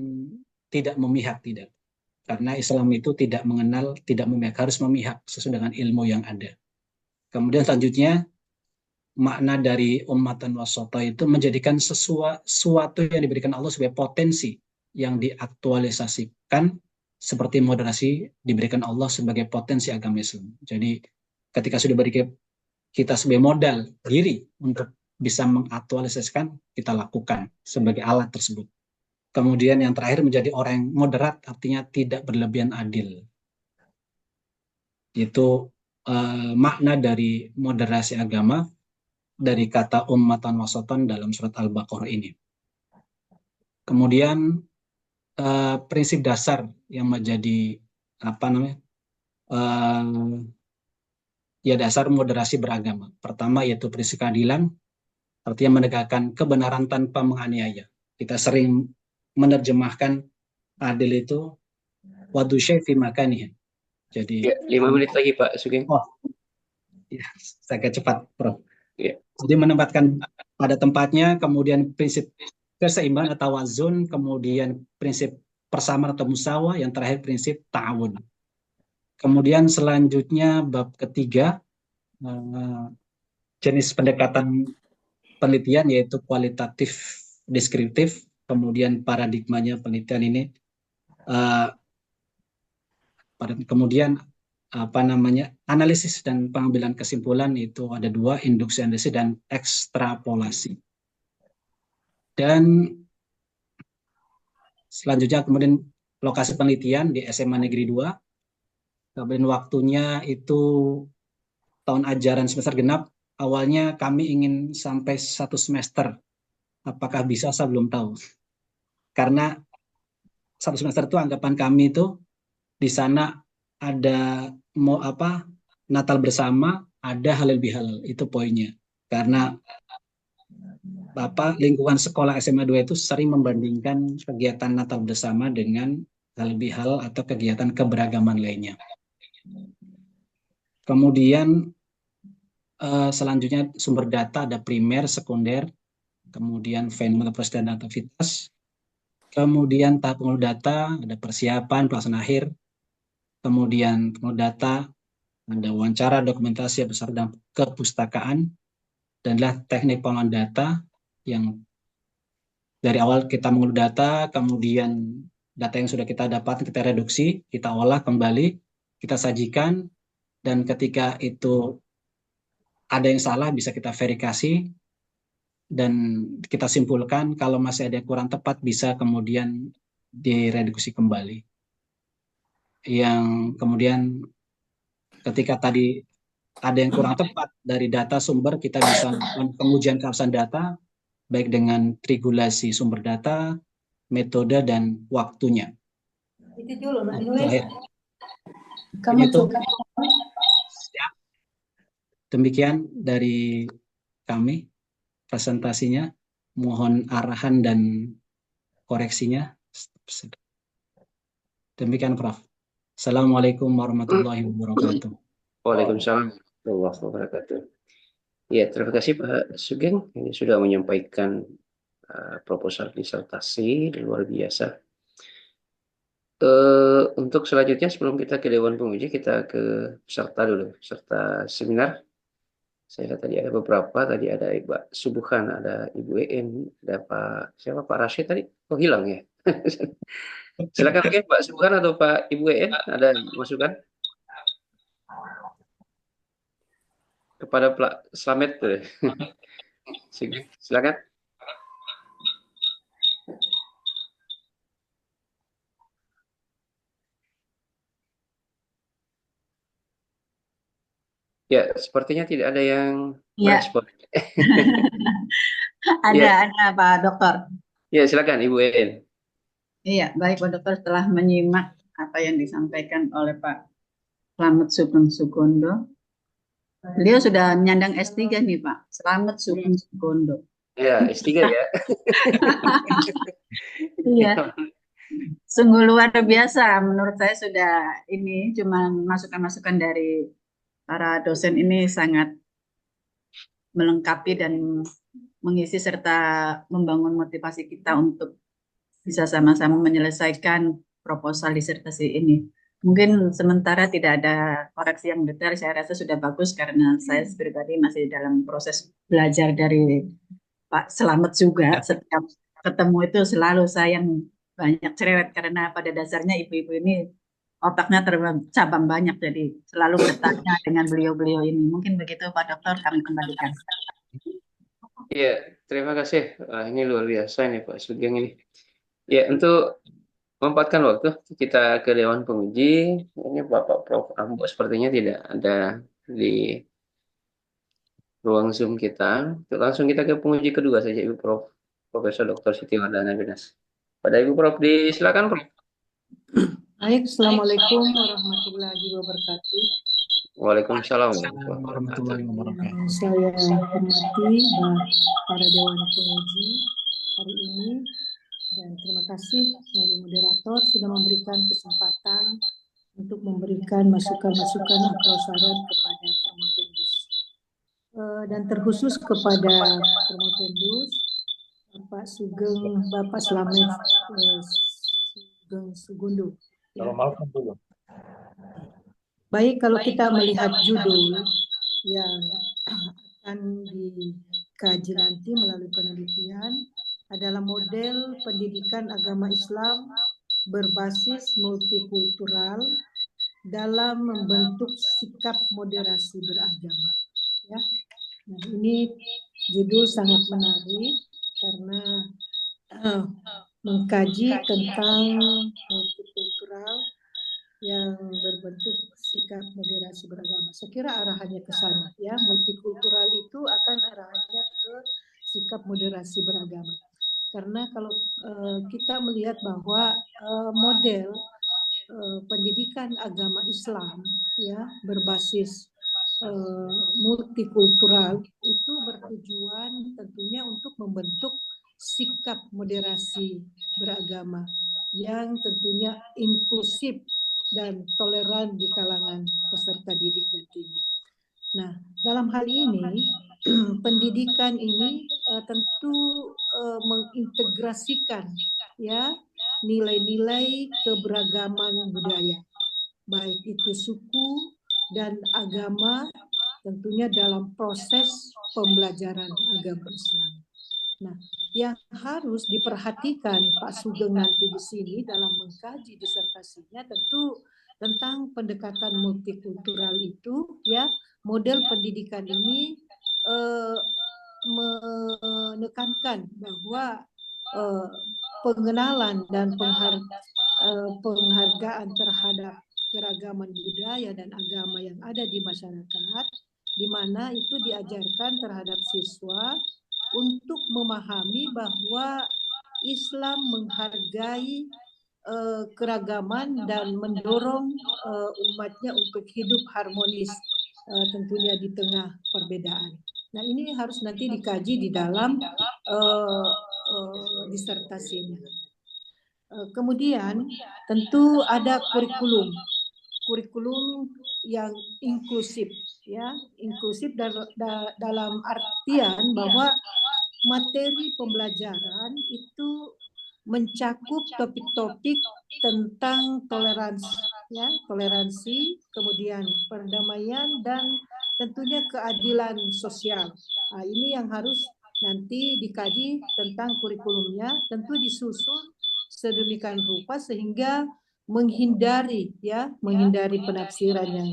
tidak memihak, tidak. Karena Islam itu tidak mengenal, tidak memihak, harus memihak sesuai dengan ilmu yang ada. Kemudian selanjutnya, makna dari ummatan wasata itu menjadikan sesuatu yang diberikan Allah sebagai potensi yang diaktualisasikan, seperti moderasi diberikan Allah sebagai potensi agama Islam. Jadi ketika sudah diberikan kita sebagai modal diri untuk bisa mengaktualisasikan, kita lakukan sebagai alat tersebut. Kemudian yang terakhir menjadi orang yang moderat, artinya tidak berlebihan, adil. Itu makna dari moderasi agama dari kata ummatan wasatan dalam surat Al-Baqarah ini. Kemudian prinsip dasar yang menjadi dasar moderasi beragama. Pertama yaitu prinsip keadilan, artinya menegakkan kebenaran tanpa menganiaya. Kita sering menerjemahkan adil itu wadu syai fi makanihi. Jadi Ya, 5 menit lagi Pak Sugeng. Oh, ya, saya agak cepat, Prof. Ya. Jadi menempatkan pada tempatnya, kemudian prinsip keseimbangan atau wazun, kemudian prinsip persamaan atau musawa, yang terakhir prinsip ta'awun. Kemudian selanjutnya bab ketiga, jenis pendekatan penelitian yaitu kualitatif deskriptif, kemudian paradigmanya penelitian ini, kemudian analisis dan pengambilan kesimpulan itu ada dua, induksi analisis dan ekstrapolasi. Dan selanjutnya kemudian lokasi penelitian di SMA Negeri 2. Kemudian waktunya itu tahun ajaran semester genap. Awalnya kami ingin sampai 1 semester. Apakah bisa, saya belum tahu. Karena 1 semester itu anggapan kami itu di sana ada Natal bersama, ada halal bihalal, itu poinnya. Karena lingkungan sekolah SMA 2 itu sering membandingkan kegiatan Natal bersama dengan halal bihalal atau kegiatan keberagaman lainnya. Kemudian selanjutnya sumber data ada primer, sekunder, kemudian fenomena proses dan aktivitas, kemudian tahap pengumpulan data, ada persiapan, pelaksanaan akhir, kemudian pengumpulan data, ada wawancara, dokumentasi, besar dan kepustakaan, dan adalah teknik pengolahan data yang dari awal kita mengumpulkan data, kemudian data yang sudah kita dapat kita reduksi, kita olah kembali, kita sajikan, dan ketika itu ada yang salah bisa kita verifikasi, dan kita simpulkan kalau masih ada yang kurang tepat bisa kemudian direduksi kembali. Yang kemudian ketika tadi ada yang kurang tepat dari data sumber, kita bisa melakukan pengujian keabsahan data baik dengan regulasi sumber data, metode, dan waktunya. Itu dulu, Nah, nulis. Kamu itu ya, demikian dari kami presentasinya. Mohon arahan dan koreksinya. Demikian, Prof. Assalamualaikum warahmatullahi wabarakatuh. Waalaikumsalam warahmatullahi wabarakatuh. Ya, terima kasih Pak Sugeng ini sudah menyampaikan proposal disertasi luar biasa. Untuk selanjutnya sebelum kita ke Dewan Penguji, kita ke peserta dulu, peserta seminar. Saya lihat tadi ada beberapa, tadi ada Ibu Subuhan, ada Ibu En, ada siapa Pak Rashid tadi? Oh hilang ya. Silakan mungkin Pak Subuhan atau Pak Ibu En, ada masukan kepada Pak Slamet. Silakan. Ya, sepertinya tidak ada yang merespon. Ada Pak Dokter. Ya, silakan Ibu En. Iya, baik Pak Dokter, setelah menyimak apa yang disampaikan oleh Pak Slamet Sugeng Sugondo, beliau sudah menyandang S3 nih Pak, Slamet Sugeng Sugondo. Ya, S3 ya. Iya, sungguh luar biasa. Menurut saya sudah ini cuma masukan-masukan dari para dosen ini sangat melengkapi dan mengisi serta membangun motivasi kita untuk bisa sama-sama menyelesaikan proposal disertasi ini. Mungkin sementara tidak ada koreksi yang detail, saya rasa sudah bagus karena saya pribadi masih dalam proses belajar dari Pak Slamet juga. Setiap ketemu itu selalu saya yang banyak cerewet karena pada dasarnya ibu-ibu ini otaknya tercabang banyak, jadi selalu bertanya dengan beliau-beliau ini. Mungkin begitu Pak Dokter, kami kembalikan. Iya, terima kasih. Ini luar biasa nih Pak Sugeng ini. Ya, untuk memanfaatkan waktu kita ke Dewan Penguji. Ini Bapak Prof. Ambo sepertinya tidak ada di ruang Zoom kita. Langsung kita ke penguji kedua saja, Ibu Prof. Profesor Dr. Siti Wardana Binas. Pada Ibu Prof, silakan Prof. Baik, Assalamualaikum warahmatullahi wabarakatuh. Waalaikumsalam warahmatullahi wabarakatuh. Saya hormati para Dewan Penguji hari ini dan terima kasih dari moderator sudah memberikan kesempatan untuk memberikan masukan-masukan atau saran kepada Promotendus. Dan terkhusus kepada Promotendus, Bapak Sugeng, Bapak Slamet Sugeng Sugondo. Ya. Baik, kalau kita melihat judul yang akan dikaji nanti melalui penelitian adalah model pendidikan agama Islam berbasis multikultural dalam membentuk sikap moderasi beragama. Ya, nah ini judul sangat menarik karena mengkaji tentang multikultural yang berbentuk sikap moderasi beragama. Saya kira arahannya ke sana, ya. Multikultural itu akan arahannya ke sikap moderasi beragama. Karena kalau kita melihat bahwa model pendidikan agama Islam, ya, berbasis multikultural itu bertujuan tentunya untuk membentuk sikap moderasi beragama yang tentunya inklusif dan toleran di kalangan peserta didik nantinya. Nah, dalam hal ini pendidikan ini tentu mengintegrasikan, ya, nilai-nilai keberagaman budaya, baik itu suku dan agama, tentunya dalam proses pembelajaran agama Islam. Nah, yang harus diperhatikan Pak Sugeng nanti di sini dalam mengkaji disertasinya tentu tentang pendekatan multikultural itu, ya, model pendidikan ini menekankan bahwa pengenalan dan penghargaan terhadap keragaman budaya dan agama yang ada di masyarakat, di mana itu diajarkan terhadap siswa untuk memahami bahwa Islam menghargai keragaman dan mendorong umatnya untuk hidup harmonis, tentunya di tengah perbedaan. Nah, ini harus nanti dikaji di dalam disertasinya. Kemudian tentu ada kurikulum yang inklusif, ya, inklusif dalam artian bahwa materi pembelajaran itu mencakup topik-topik tentang toleransi, ya, toleransi, kemudian perdamaian dan tentunya keadilan sosial. Nah, ini yang harus nanti dikaji tentang kurikulumnya, tentu disusun sedemikian rupa sehingga menghindari penafsiran yang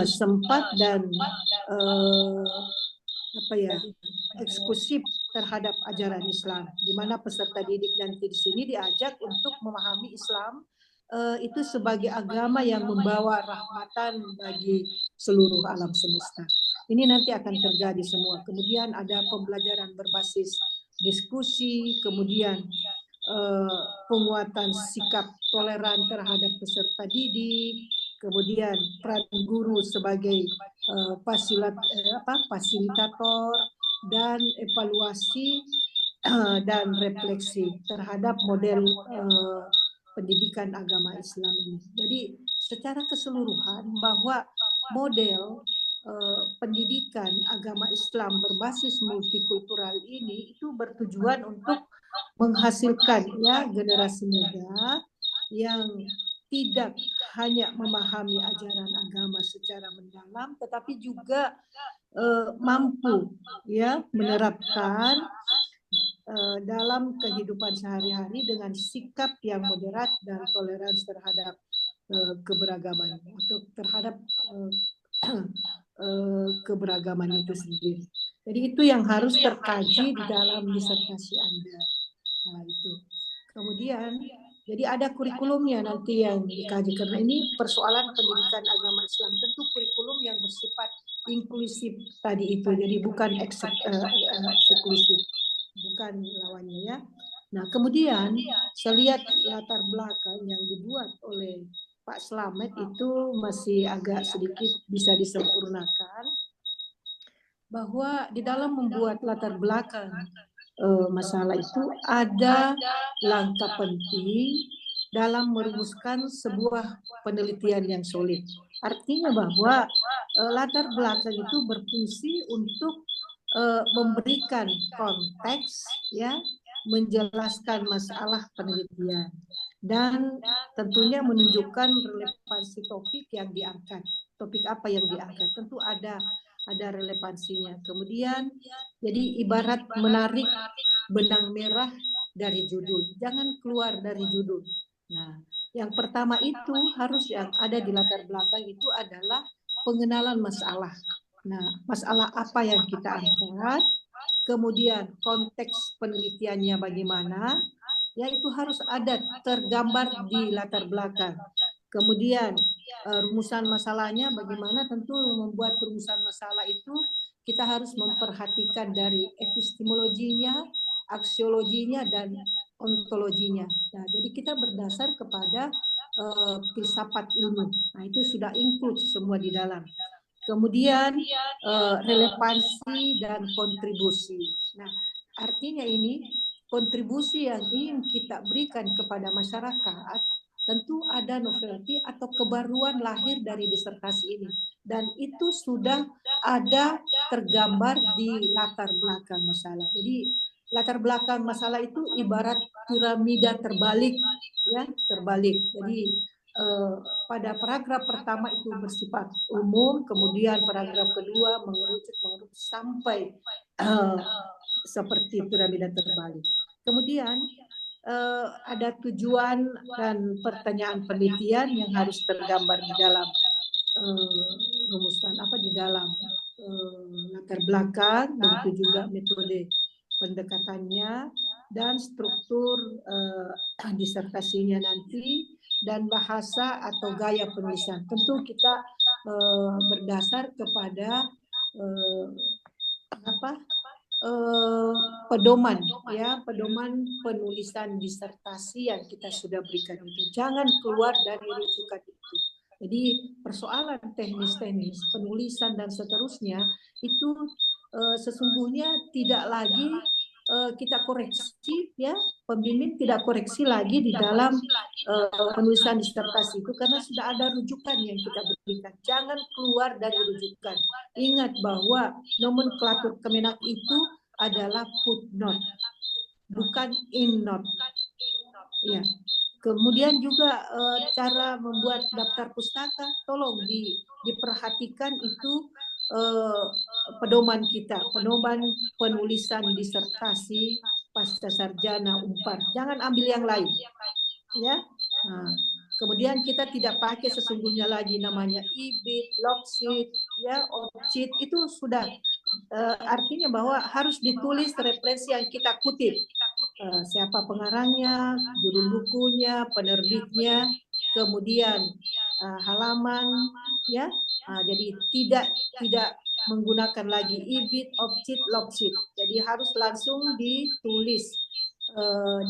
sempat dan eksklusif terhadap ajaran Islam, di mana peserta didik nanti di sini diajak untuk memahami Islam itu sebagai agama yang membawa rahmatan bagi seluruh alam semesta. Ini nanti akan terjadi semua. Kemudian ada pembelajaran berbasis diskusi, kemudian penguatan sikap toleran terhadap peserta didik, kemudian peran guru sebagai fasilitator dan evaluasi dan refleksi terhadap model pendidikan agama Islam ini. Jadi secara keseluruhan bahwa model pendidikan agama Islam berbasis multikultural ini itu bertujuan untuk menghasilkan, ya, generasi muda yang tidak hanya memahami ajaran agama secara mendalam, tetapi juga mampu, ya, menerapkan dalam kehidupan sehari-hari dengan sikap yang moderat dan toleransi terhadap keberagaman atau terhadap keberagaman itu sendiri. Jadi itu yang harus terkaji di dalam disertasi Anda. Nah, itu. Kemudian jadi ada kurikulumnya nanti yang dikaji, karena ini persoalan pendidikan agama Islam, tentu kurikulum yang bersifat inklusif tadi itu, jadi bukan eksklusif, bukan lawannya, ya. Nah, kemudian saya lihat latar belakang yang dibuat oleh Pak Slamet itu masih agak sedikit bisa disempurnakan, bahwa di dalam membuat latar belakang masalah itu ada langkah penting dalam merumuskan sebuah penelitian yang solid. Artinya bahwa latar belakang itu berfungsi untuk memberikan konteks, ya, menjelaskan masalah penelitian dan tentunya menunjukkan relevansi topik yang diangkat. Topik apa yang diangkat? Tentu ada ada relevansinya. Kemudian jadi ibarat menarik benang merah dari judul, jangan keluar dari judul. Nah, yang pertama itu harus yang ada di latar belakang itu adalah pengenalan masalah. Nah, masalah apa yang kita angkat, kemudian konteks penelitiannya bagaimana, ya itu harus ada tergambar di latar belakang. Kemudian rumusan masalahnya bagaimana, tentu membuat rumusan masalah itu kita harus memperhatikan dari epistemologinya, aksiologinya, dan ontologinya. Nah, jadi kita berdasar kepada filsafat ilmu. Nah, itu sudah include semua di dalam. Kemudian relevansi dan kontribusi. Nah, artinya ini kontribusi yang ingin kita berikan kepada masyarakat, tentu ada novelty atau kebaruan lahir dari disertasi ini. Dan itu sudah ada tergambar di latar belakang masalah. Jadi latar belakang masalah itu ibarat piramida terbalik, ya, terbalik. Jadi pada paragraf pertama itu bersifat umum, kemudian paragraf kedua mengerucut sampai seperti piramida terbalik. Kemudian ada tujuan dan pertanyaan penelitian yang harus tergambar di dalam rumusan di dalam latar belakang, begitu juga metode pendekatannya dan struktur disertasinya nanti, dan bahasa atau gaya penulisan. Tentu kita berdasar kepada pedoman, ya, pedoman penulisan disertasi yang kita sudah berikan itu. Jangan keluar dari rujukan itu. Jadi persoalan teknis-teknis penulisan dan seterusnya itu sesungguhnya tidak lagi kita koreksi, ya, pembimbing tidak koreksi lagi di dalam penulisan disertasi itu karena sudah ada rujukan yang kita berikan. Jangan keluar dari rujukan. Ingat bahwa nomenklatur Kemenak itu adalah footnote, bukan in-note. Ya. Kemudian juga cara membuat daftar pustaka, tolong diperhatikan itu pedoman kita, pedoman penulisan disertasi pasca sarjana Unpar. Jangan ambil yang lain, ya. Nah, kemudian kita tidak pakai sesungguhnya lagi namanya IBIT, LogSheet, ya, OPSheet, itu sudah artinya bahwa harus ditulis referensi yang kita kutip. Siapa pengarangnya, judul bukunya, penerbitnya, kemudian halaman, ya. Jadi tidak menggunakan lagi IBIT, OPSheet, LogSheet. Jadi harus langsung ditulis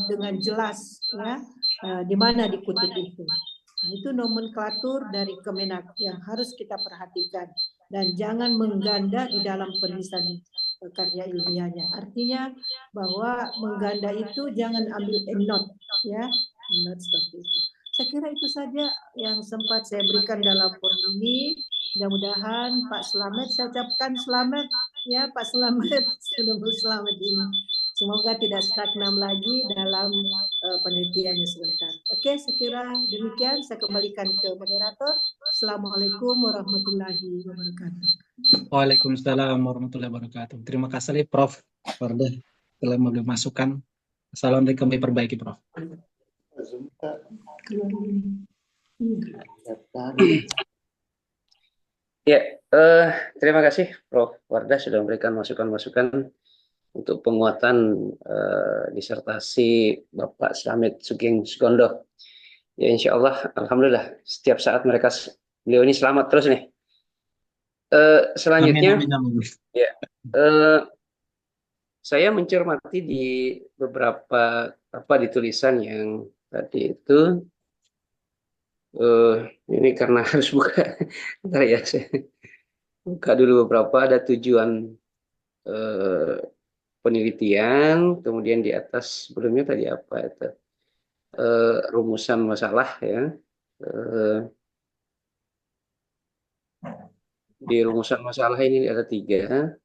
dengan jelas, ya, di mana dikutip itu. Nah, itu nomenklatur dari Kemenak yang harus kita perhatikan, dan jangan mengganda di dalam penulisan karya ilmiahnya. Artinya bahwa mengganda itu jangan ambil endnote, ya, endnote seperti itu. Saya kira itu saja yang sempat saya berikan dalam forum ini. Mudah-mudahan Pak Slamet, saya ucapkan selamat, ya Pak Slamet, sudah berselamat ini. Semoga tidak stagnan lagi dalam penelitiannya sebentar. Oke, saya kira demikian. Saya kembalikan ke moderator. Assalamualaikum warahmatullahi wabarakatuh. Waalaikumsalam warahmatullahi wabarakatuh. Terima kasih Prof. Wardah telah memberi masukan. Assalamualaikum, kami perbaiki Prof. Ya, terima kasih Prof. Wardah sudah memberikan masukan-masukan untuk penguatan disertasi Bapak Slamet Sugeng Sugondo. Ya, insya Allah, alhamdulillah, setiap saat beliau ini selamat terus nih. Selanjutnya, ya, saya mencermati di beberapa di tulisan yang tadi itu. Ini karena harus buka, bentar ya, saya buka dulu beberapa. Ada tujuan penelitian, kemudian di atas sebelumnya tadi apa itu, rumusan masalah, ya. Di rumusan masalah ini ada 3,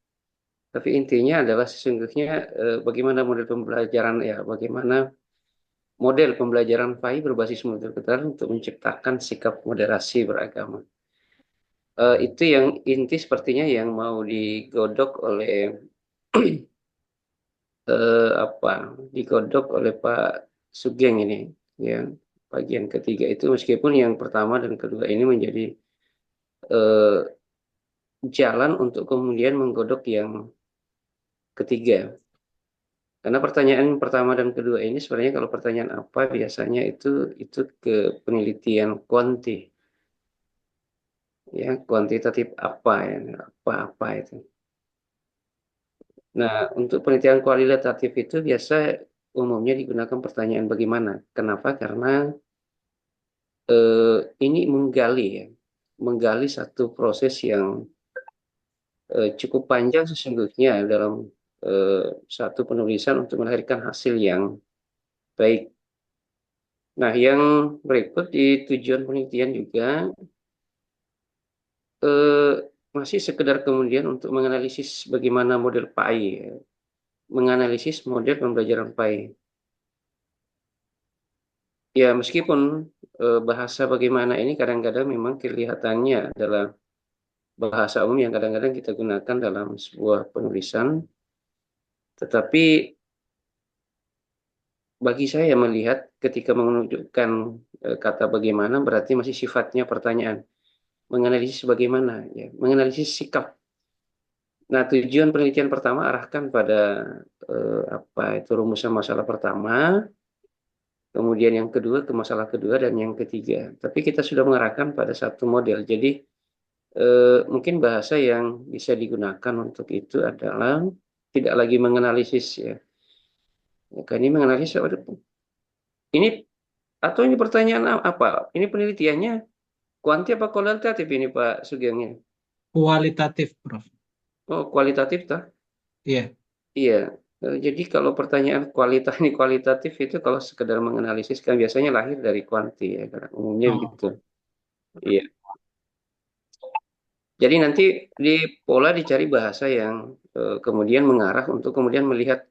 tapi intinya adalah sesungguhnya bagaimana model pembelajaran, ya, bagaimana model pembelajaran FAI berbasis model keterangan untuk menciptakan sikap moderasi beragama. itu yang inti sepertinya yang mau digodok oleh digodok oleh Pak Sugeng ini, yang bagian ketiga itu, meskipun yang pertama dan kedua ini menjadi eh, jalan untuk kemudian menggodok yang ketiga. Karena pertanyaan pertama dan kedua ini sebenarnya, kalau pertanyaan apa biasanya itu ke penelitian kuanti, ya kuantitatif apa ya, apa itu. Nah, untuk penelitian kualitatif itu biasa umumnya digunakan pertanyaan bagaimana. Kenapa? Karena ini menggali satu proses yang cukup panjang sesungguhnya dalam satu penulisan untuk melahirkan hasil yang baik. Nah, yang berikut di tujuan penelitian juga masih sekedar kemudian untuk menganalisis bagaimana model PAI, ya. Menganalisis model pembelajaran PAI. Ya, meskipun bahasa bagaimana ini kadang-kadang memang kelihatannya adalah bahasa umum yang kadang-kadang kita gunakan dalam sebuah penulisan, tetapi bagi saya melihat ketika menunjukkan kata bagaimana berarti masih sifatnya pertanyaan. Menganalisis bagaimana, ya, menganalisis sikap. Nah, tujuan penelitian pertama arahkan pada apa itu rumusan masalah pertama, kemudian yang kedua ke masalah kedua, dan yang ketiga. Tapi kita sudah mengarahkan pada satu model. Jadi mungkin bahasa yang bisa digunakan untuk itu adalah tidak lagi menganalisis, ya. Ya, ini menganalisis ini, atau ini pertanyaan apa? Ini penelitiannya kuanti apa kualitatif ini Pak Sugeng? Kualitatif, Prof. Oh, kualitatif toh? Iya. Iya. Jadi kalau pertanyaan ini kualitatif itu kalau sekedar menganalisis kan biasanya lahir dari kuanti, ya, karena umumnya Oh, begitu. Iya. Jadi nanti di pola dicari bahasa yang kemudian mengarah untuk kemudian melihat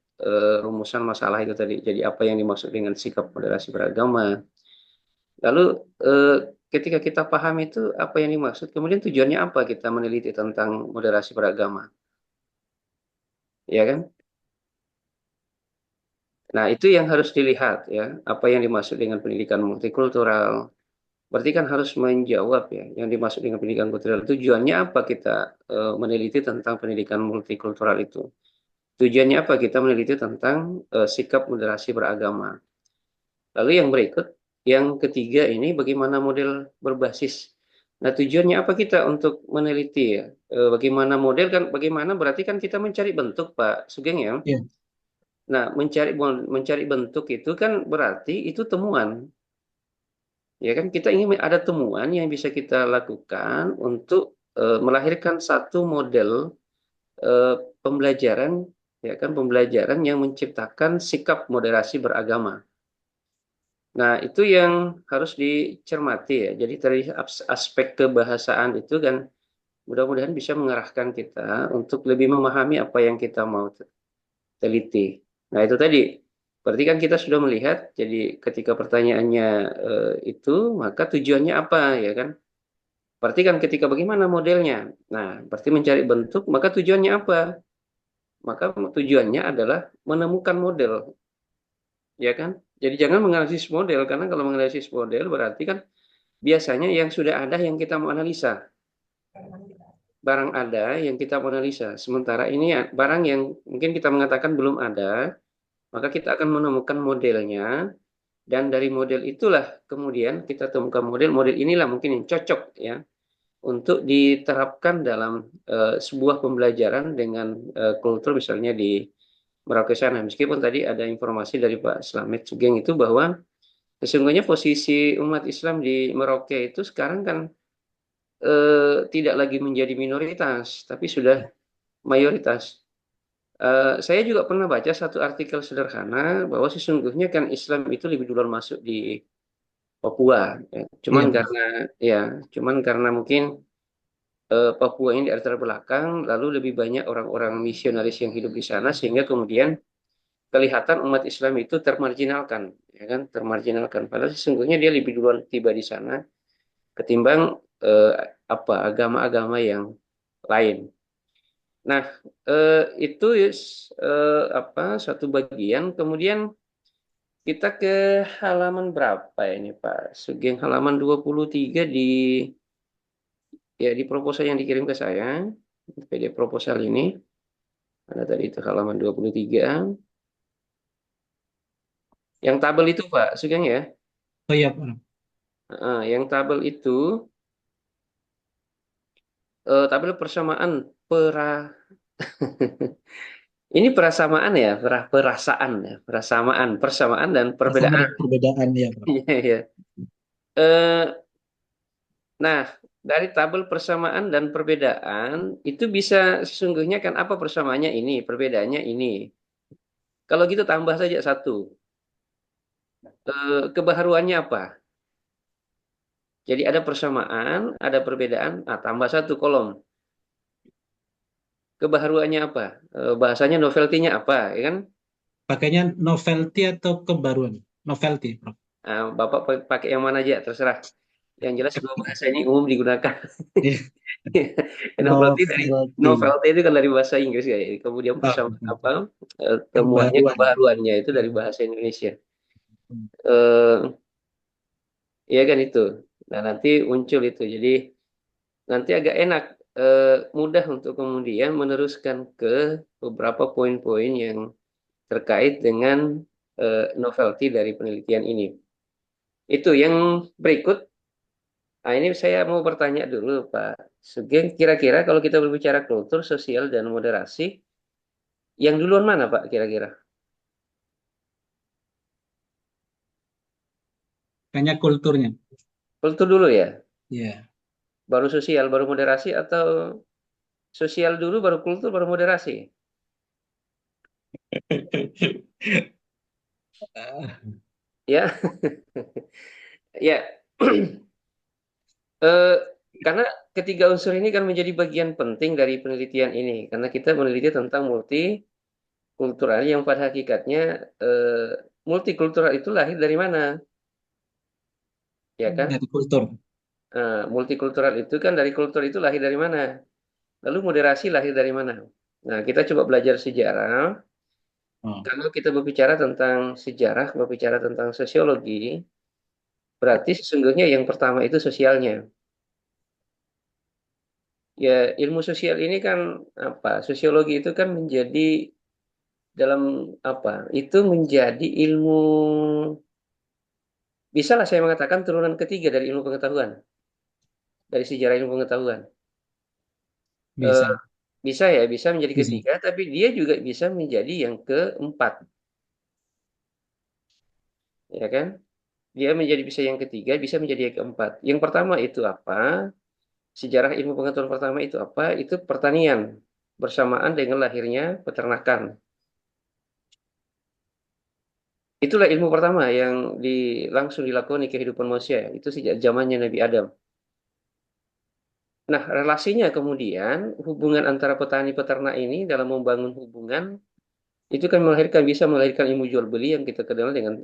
rumusan masalah itu tadi. Jadi apa yang dimaksud dengan sikap moderasi beragama. Lalu eh, ketika kita paham itu apa yang dimaksud, kemudian tujuannya apa kita meneliti tentang moderasi beragama, ya kan? Nah, itu yang harus dilihat, ya, apa yang dimaksud dengan pendidikan multikultural. Berarti kan harus menjawab, ya, yang dimaksud dengan pendidikan kultural. Tujuannya apa kita meneliti tentang pendidikan multikultural itu? Tujuannya apa kita meneliti tentang sikap moderasi beragama? Lalu yang berikut, yang ketiga ini bagaimana model berbasis. Nah, tujuannya apa kita untuk meneliti, ya? Bagaimana model kan, bagaimana berarti kan kita mencari bentuk, Pak Sugeng, ya. iya. Nah, mencari bentuk itu kan berarti itu temuan. Ya kan, kita ingin ada temuan yang bisa kita lakukan untuk melahirkan satu model pembelajaran, ya kan, pembelajaran yang menciptakan sikap moderasi beragama. Nah, itu yang harus dicermati, ya. Jadi dari aspek kebahasaan itu kan mudah-mudahan bisa mengarahkan kita untuk lebih memahami apa yang kita mau teliti. Nah, itu tadi. Berarti kan kita sudah melihat, jadi ketika pertanyaannya itu, maka tujuannya apa, ya kan? Berarti kan ketika bagaimana modelnya. Nah, berarti mencari bentuk, maka tujuannya apa? Maka tujuannya adalah menemukan model, ya kan? Jadi jangan menganalisis model, karena kalau menganalisis model berarti kan biasanya yang sudah ada yang kita mau analisa. Barang ada yang kita mau analisa. Sementara ini ya, barang yang mungkin kita mengatakan belum ada, maka kita akan menemukan modelnya, dan dari model itulah kemudian kita temukan model inilah mungkin yang cocok, ya, untuk diterapkan dalam sebuah pembelajaran dengan kultur misalnya di Merauke sana. Meskipun tadi ada informasi dari Pak Slamet Sugeng itu bahwa sesungguhnya posisi umat Islam di Merauke itu sekarang kan tidak lagi menjadi minoritas, tapi sudah mayoritas. Saya juga pernah baca satu artikel sederhana bahwa sesungguhnya kan Islam itu lebih duluan masuk di Papua, ya. Iya, Prof. Cuman karena mungkin Papua ini di latar belakang, lalu lebih banyak orang-orang misionaris yang hidup di sana, sehingga kemudian kelihatan umat Islam itu termarginalkan, ya kan, termarginalkan. Padahal sesungguhnya dia lebih duluan tiba di sana ketimbang eh, agama-agama yang lain. Nah, itu satu bagian. Kemudian kita ke halaman berapa ini Pak Sugeng? Halaman 23 di proposal yang dikirim ke saya. PDF proposal ini. Ada tadi itu halaman 23. Yang tabel itu Pak Sugeng ya. Oh iya, Pak. Yang tabel itu tabel persamaan ini persamaan ya, perasaan ya, persamaan dan Persamaan perbedaan. dan perbedaan ya, Pak. Iya, iya. Eh, nah, dari tabel persamaan dan perbedaan itu bisa sesungguhnya kan apa persamaannya ini, perbedaannya ini. Kalau gitu tambah saja satu. Kebaharuannya apa? Jadi ada persamaan, ada perbedaan, tambah satu kolom. Kebaharuannya apa? Bahasanya novelty-nya apa, ya kan? Pakainya novelty atau kebaruan? Novelty, Prof. Bapak pakai yang mana aja, terserah. Yang jelas dua bahasa ini umum digunakan. Iya, novelty. Novelty itu kan dari bahasa Inggris ya. Kemudian Ah, persamaan temuannya kebaruan. kebaharuannya itu dari bahasa Indonesia. Eh, ya kan itu. Nah, nanti muncul itu. Jadi nanti agak enak, mudah untuk kemudian meneruskan ke beberapa poin-poin yang terkait dengan novelty dari penelitian ini. Itu yang berikut. Nah, ini saya mau bertanya dulu, Pak Sugeng. Kira-kira kalau kita berbicara kultur, sosial, dan moderasi, yang duluan mana, Pak, kira-kira? Kayaknya kulturnya. Kultur dulu ya? Iya. Baru sosial, baru moderasi, atau sosial dulu, baru kultur, baru moderasi? Ya, ya. Eh, karena ketiga unsur ini kan menjadi bagian penting dari penelitian ini. Karena kita meneliti tentang multikultural yang pada hakikatnya multikultural itu lahir dari mana? Ya kan? Dari kultur. Multikultural itu kan dari kultur itu lahir dari mana? Lalu moderasi lahir dari mana? Nah, kita coba belajar sejarah. Oh. Kalau kita berbicara tentang sejarah, berbicara tentang sosiologi, berarti sesungguhnya yang pertama itu sosialnya. Ya, ilmu sosial ini kan Sosiologi itu kan menjadi dalam Itu menjadi ilmu, bisa lah saya mengatakan turunan ketiga dari ilmu pengetahuan, dari sejarah ilmu pengetahuan. Bisa. Bisa ya, bisa menjadi Bisa. ketiga, tapi dia juga bisa menjadi yang keempat, ya kan? Dia bisa yang ketiga, bisa menjadi yang keempat. Yang pertama itu apa? Sejarah ilmu pengetahuan pertama itu apa? Itu pertanian bersamaan dengan lahirnya peternakan. Itulah ilmu pertama yang langsung dilakoni kehidupan manusia. Itu sejak zamannya Nabi Adam. Nah, relasinya kemudian hubungan antara petani peternak ini dalam membangun hubungan itu kan bisa melahirkan ilmu jual beli yang kita kenal dengan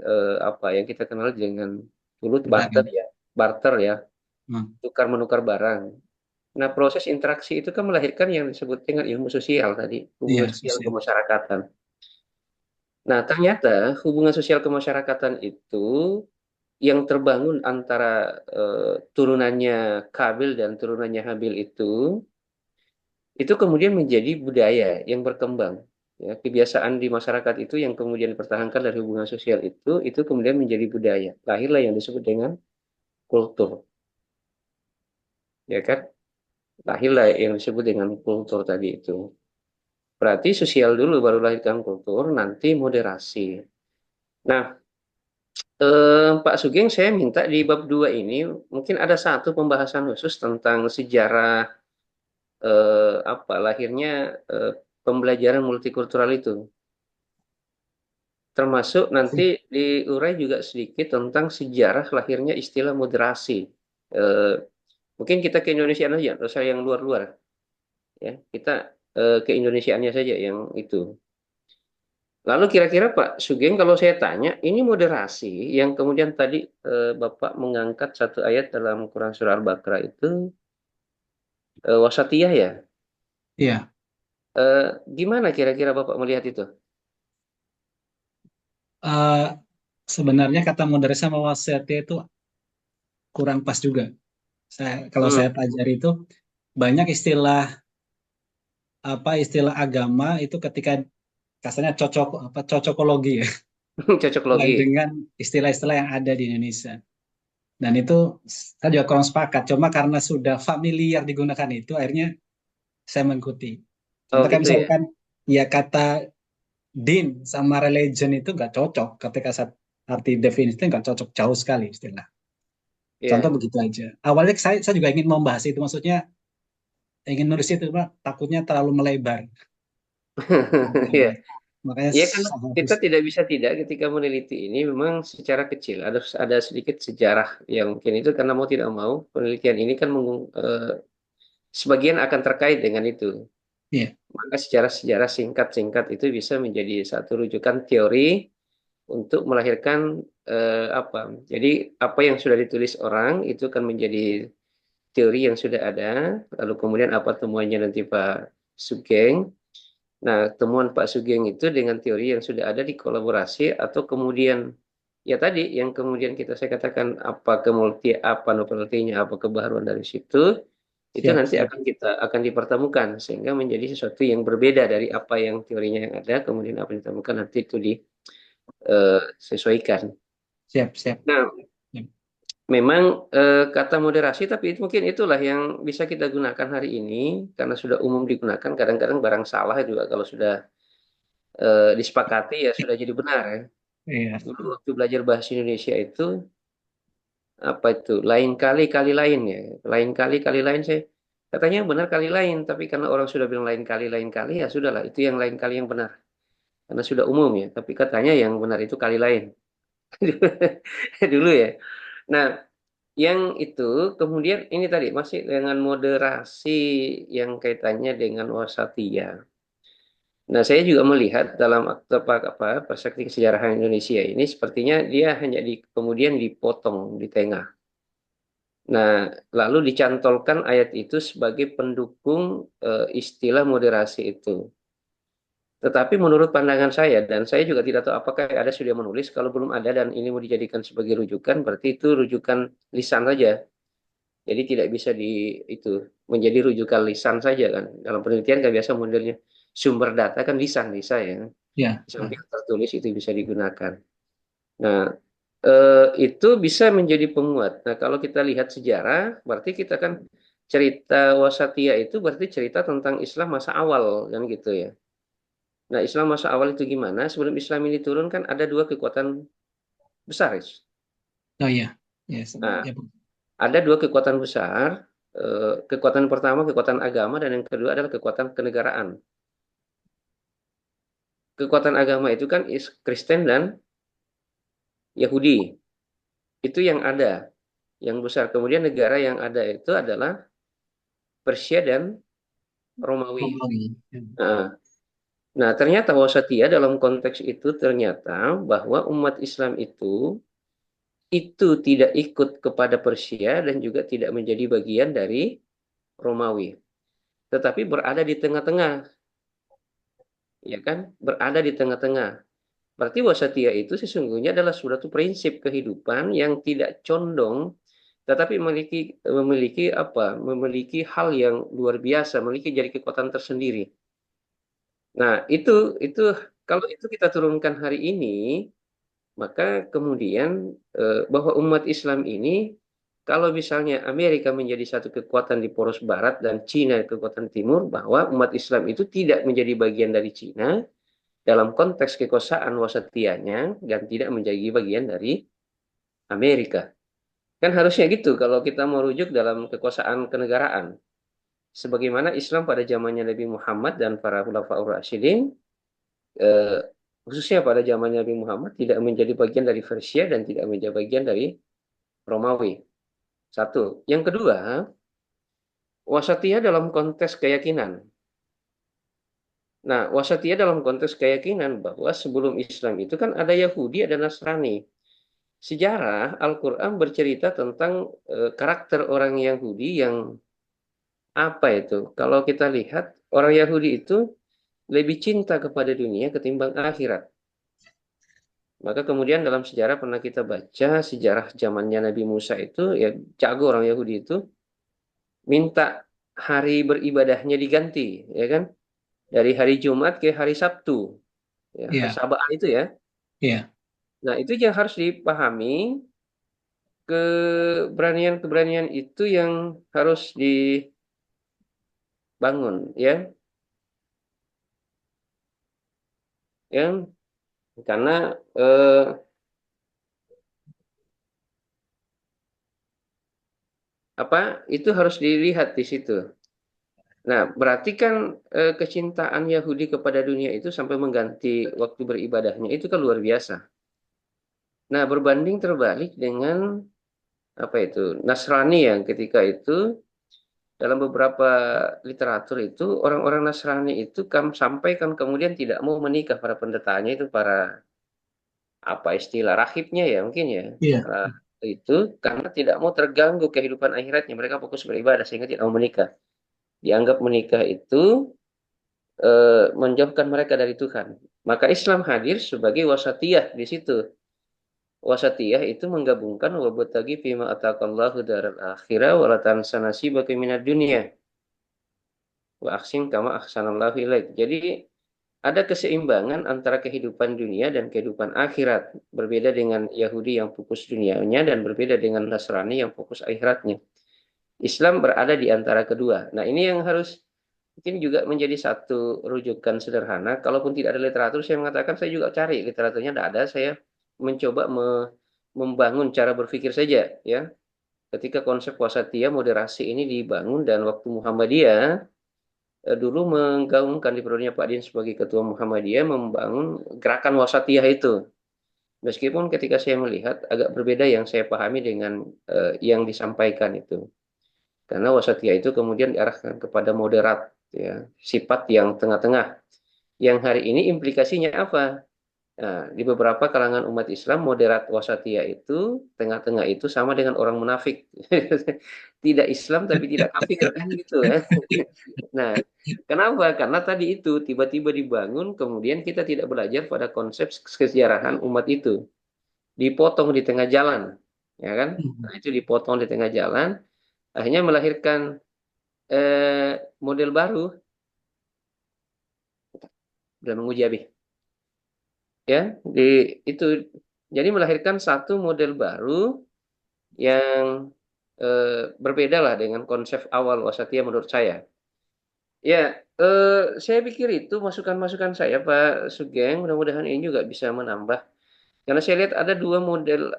yang kita kenal dengan dulu barter Berdagang. ya, barter ya, Hmm. tukar menukar barang. Nah, proses interaksi itu kan melahirkan yang disebut dengan ilmu sosial tadi, Iya, hubungan sosial sosial. kemasyarakatan. Nah, ternyata hubungan sosial kemasyarakatan itu yang terbangun antara turunannya Kabil dan turunannya Habil itu kemudian menjadi budaya yang berkembang. Ya, kebiasaan di masyarakat itu yang kemudian dipertahankan dari hubungan sosial itu kemudian menjadi budaya. Lahirlah yang disebut dengan kultur, ya kan? Lahirlah yang disebut dengan kultur tadi itu. Berarti sosial dulu baru lahirkan kultur, nanti moderasi. Nah, Pak Sugeng, saya minta di bab 2 ini mungkin ada satu pembahasan khusus tentang sejarah lahirnya pembelajaran multikultural itu. Termasuk nanti diurai juga sedikit tentang sejarah lahirnya istilah moderasi. Eh, Mungkin kita ke Indonesia aja, terus saya yang luar-luar. Ya, kita ke Indonesiaannya saja yang itu. Lalu kira-kira Pak Sugeng, kalau saya tanya, ini moderasi yang kemudian tadi Bapak mengangkat satu ayat dalam Quran Surah Al-Baqarah itu wasatiyah ya. Iya, Gimana kira-kira Bapak melihat itu? eh, sebenarnya kata moderasi sama wasatiyah itu kurang pas juga. Kalau Hmm, saya pelajari itu banyak istilah istilah agama itu ketika kasarnya cocokologi ya cocok logi. dengan istilah-istilah yang ada di Indonesia. Dan itu saya juga kurang sepakat. Cuma karena sudah familiar digunakan itu, akhirnya saya mengikuti. Oh Contoh kayak gitu ya. misalkan ya kata din sama religion itu nggak cocok ketika saat arti definisi nggak cocok jauh sekali istilah. Contoh Ya. begitu aja. Awalnya saya juga ingin membahas itu, maksudnya ingin nulis itu, Pak, takutnya terlalu melebar. Ya. Makanya Ya kan saya hapus. kita tidak bisa tidak ketika meneliti ini memang secara kecil ada sedikit sejarah yang mungkin itu karena mau tidak mau penelitian ini kan sebagian akan terkait dengan itu. Iya, Maka sejarah-sejarah singkat-singkat itu bisa menjadi satu rujukan teori untuk melahirkan apa. Jadi apa yang sudah ditulis orang itu kan menjadi teori yang sudah ada, lalu kemudian apa temuannya nanti Pak Sugeng. Nah, temuan Pak Sugeng itu dengan teori yang sudah ada dikolaborasi atau kemudian ya tadi yang kemudian saya katakan apa apa novelty-nya, apa kebaruan dari situ itu siap, nanti siap, akan dipertemukan sehingga menjadi sesuatu yang berbeda dari apa yang teorinya yang ada kemudian apa yang ditemukan nanti itu disesuaikan. siap, siap. Nah, Siap. memang kata moderasi tapi itu mungkin itulah yang bisa kita gunakan hari ini karena sudah umum digunakan kadang-kadang barang salah juga kalau sudah disepakati ya sudah jadi benar ya. Iya, Dulu waktu belajar bahasa Indonesia itu apa itu lain kali kali lain ya, lain kali kali lain saya katanya benar kali lain tapi karena orang sudah bilang lain kali ya sudahlah itu yang lain kali yang benar karena sudah umum ya tapi katanya yang benar itu kali lain dulu ya. Nah, yang itu kemudian ini tadi masih dengan moderasi yang kaitannya dengan wasatiyah. Nah, saya juga melihat dalam perspektif kesejarahan Indonesia ini sepertinya dia hanya kemudian dipotong di tengah. Nah, lalu dicantolkan ayat itu sebagai pendukung istilah moderasi itu. Tetapi menurut pandangan saya, dan saya juga tidak tahu apakah ada sudah menulis, kalau belum ada dan ini mau dijadikan sebagai rujukan, berarti itu rujukan lisan saja. Jadi tidak bisa itu menjadi rujukan lisan saja kan. Dalam penelitian kan biasa modelnya sumber data kan lisan bisa ya. ya. Sampai tertulis itu bisa digunakan. Nah, itu bisa menjadi penguat. Nah, kalau kita lihat sejarah, berarti kita kan cerita Wasatiyah itu berarti cerita tentang Islam masa awal kan gitu ya. Nah, Islam masa awal itu gimana? Sebelum Islam ini turun kan ada dua kekuatan besar. Oh iya, ya, Nah, ya, ada dua kekuatan besar. Kekuatan pertama kekuatan agama dan yang kedua adalah kekuatan kenegaraan. Kekuatan agama itu kan Kristen dan Yahudi. Itu yang ada, yang besar. Kemudian negara yang ada itu adalah Persia dan Romawi. Romawi. Ya. Nah, nah, ternyata wasatiyah dalam konteks itu ternyata bahwa umat Islam itu tidak ikut kepada Persia dan juga tidak menjadi bagian dari Romawi, tetapi berada di tengah-tengah, ya kan? Berada di tengah-tengah. Berarti wasatiyah itu sesungguhnya adalah suatu prinsip kehidupan yang tidak condong tetapi memiliki apa? Memiliki hal yang luar biasa, memiliki jadi kekuatan tersendiri. Nah, itu kalau itu kita turunkan hari ini, maka kemudian bahwa umat Islam ini kalau misalnya Amerika menjadi satu kekuatan di poros barat dan Cina kekuatan timur, bahwa umat Islam itu tidak menjadi bagian dari Cina dalam konteks kekuasaan wasatiyahnya dan tidak menjadi bagian dari Amerika. Kan harusnya gitu kalau kita mau rujuk dalam kekuasaan kenegaraan. Sebagaimana Islam pada zamannya Nabi Muhammad dan para khulafaur rasyidin, eh, khususnya pada zaman Nabi Muhammad tidak menjadi bagian dari Persia dan tidak menjadi bagian dari Romawi. Satu. Yang kedua, wasatiyah dalam konteks keyakinan. Nah, wasatiyah dalam konteks keyakinan bahwa sebelum Islam itu kan ada Yahudi, ada Nasrani. Sejarah Al-Quran bercerita tentang karakter orang Yahudi yang apa itu? Kalau kita lihat, orang Yahudi itu lebih cinta kepada dunia ketimbang akhirat. Maka kemudian dalam sejarah pernah kita baca sejarah zamannya Nabi Musa itu, ya jago orang Yahudi itu, minta hari beribadahnya diganti, ya kan? Dari hari Jumat ke hari Sabtu, ya, Iya, Sabaan itu ya. iya, Nah, itu yang harus dipahami, keberanian-keberanian itu yang harus dibangun, ya. Ya, karena apa itu harus dilihat di situ. Nah, berarti kan kecintaan Yahudi kepada dunia itu sampai mengganti waktu beribadahnya itu kan luar biasa. Nah, berbanding terbalik dengan apa itu Nasrani yang ketika itu dalam beberapa literatur itu orang-orang Nasrani itu sampaikan kemudian tidak mau menikah, para pendetanya itu, para apa istilah rahibnya ya mungkin ya. iya. Nah, itu karena tidak mau terganggu kehidupan akhiratnya, mereka fokus beribadah sehingga tidak mau menikah. Dianggap menikah itu menjauhkan mereka dari Tuhan. Maka Islam hadir sebagai wasatiyah di situ. Wasatiyah itu menggabungkan wabtaghi fima ataqallahu daral akhirah wa la tansa nasibaka minad dunya wa ahsin kama ahsanallahu ilaik. Jadi ada keseimbangan antara kehidupan dunia dan kehidupan akhirat. Berbeda dengan Yahudi yang fokus dunianya dan berbeda dengan Nasrani yang fokus akhiratnya. Islam berada di antara kedua. Nah, ini yang harus mungkin juga menjadi satu rujukan sederhana. Kalaupun tidak ada literatur, saya mengatakan saya juga cari literaturnya, tidak ada. Saya mencoba membangun cara berpikir saja, ya. Ketika konsep wasatiyah moderasi ini dibangun dan waktu Muhammadiyah dulu menggaungkan di periodenya Pak Din sebagai ketua Muhammadiyah membangun gerakan wasatiyah itu. Meskipun ketika saya melihat agak berbeda yang saya pahami dengan yang disampaikan itu. Karena wasatiyah itu kemudian diarahkan kepada moderat, ya, sifat yang tengah-tengah. Yang hari ini implikasinya apa? Nah, di beberapa kalangan umat Islam, moderat wasatiyah itu, tengah-tengah itu sama dengan orang munafik. Tidak Islam tapi tidak kafir, kan gitu ya. Nah, kenapa? Karena tadi itu tiba-tiba dibangun, kemudian kita tidak belajar pada konsep kesejarahan umat itu. Dipotong di tengah jalan, ya kan? Nah, itu dipotong di tengah jalan, akhirnya melahirkan model baru dalam menguji habis, ya. Itu jadi melahirkan satu model baru yang berbeda lah dengan konsep awal wasatiyah menurut saya. Ya, saya pikir itu masukan-masukan saya, Pak Sugeng. Mudah-mudahan ini juga bisa menambah. Karena saya lihat ada dua model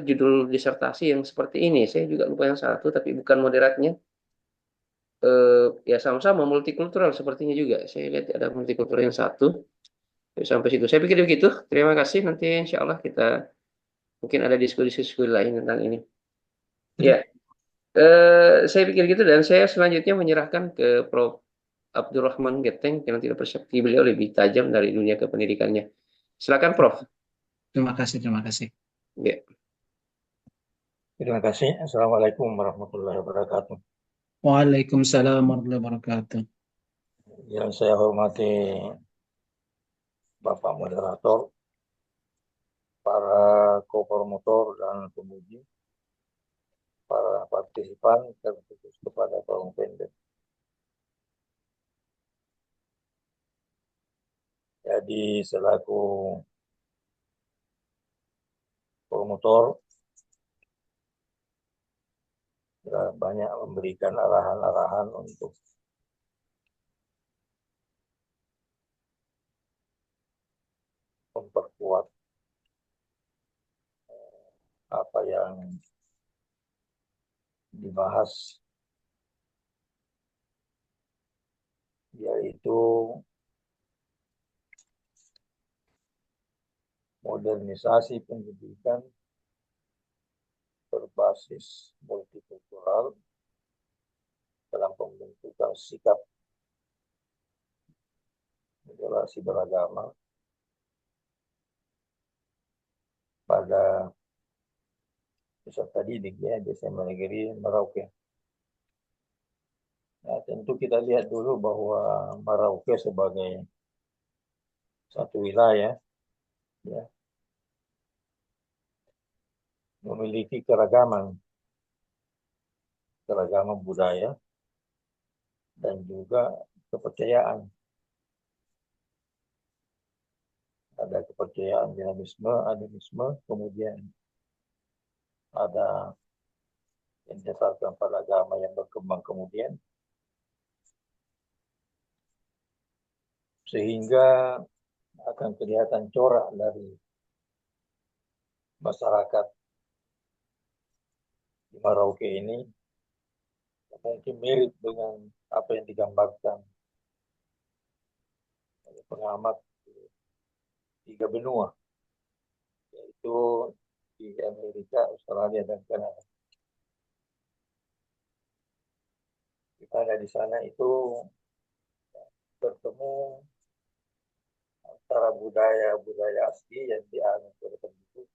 judul disertasi yang seperti ini. Saya juga lupa yang satu, tapi bukan moderatnya. Ya sama-sama multikultural sepertinya juga. Saya lihat ada multikultural yang satu. Sampai situ. Saya pikir begitu. Terima kasih. Nanti insya Allah kita mungkin ada diskusi-diskusi lain tentang ini. Ya, saya pikir gitu dan saya selanjutnya menyerahkan ke Prof. Abdurrahman Geteng yang tidak persepsi, beliau lebih tajam dari dunia kependidikannya. Silakan Prof. Terima kasih, terima kasih. Ya. Terima kasih. Assalamualaikum warahmatullahi wabarakatuh. Waalaikumsalam warahmatullahi wabarakatuh. Yang saya hormati Bapak Moderator, para co-promotor dan pemuji, para partisipan, terkhusus kepada Forum Pendek. Jadi selaku promotor, banyak memberikan arahan-arahan untuk memperkuat apa yang dibahas, yaitu modernisasi pendidikan berbasis multikultural dalam pembentukan sikap moderasi beragama pada peserta didik ya di SMA Negeri Merauke. Nah, tentu kita lihat dulu bahwa Merauke sebagai satu wilayah ya, memiliki keragaman budaya dan juga kepercayaan. Ada kepercayaan animisme, kemudian ada yang didasarkan pada agama yang berkembang kemudian, sehingga akan kelihatan corak dari masyarakat di Merauke ini mungkin mirip dengan apa yang digambarkan oleh pengamat tiga benua, yaitu di Amerika, Australia, dan Kanada. Di mana di sana itu bertemu antara budaya asli yang dianut oleh penduduk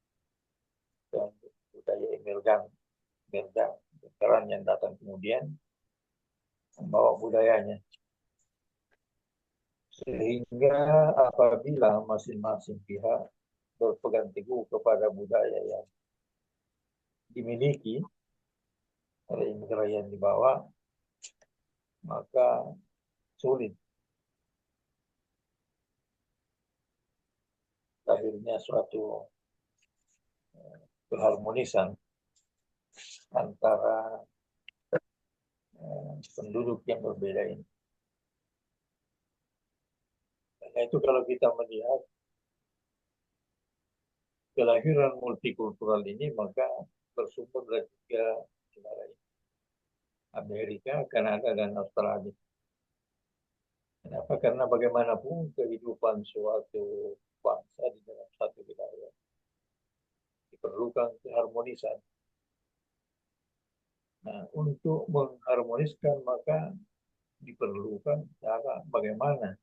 dan budaya emergent yang datang kemudian membawa budayanya. Sehingga apabila masing-masing pihak berpegang teguh kepada budaya yang dimiliki oleh imigran yang dibawa, maka sulit lahirnya suatu keharmonisan antara penduduk yang berbeda ini. Karena itu kalau kita melihat kelahiran multikultural ini, maka bersumber dari tiga negara ini, Amerika, Kanada, dan Australia. Kenapa? Karena bagaimanapun kehidupan suatu bangsa di dalam satu wilayah diperlukan keharmonisan. Nah, untuk mengharmoniskan maka diperlukan cara bagaimana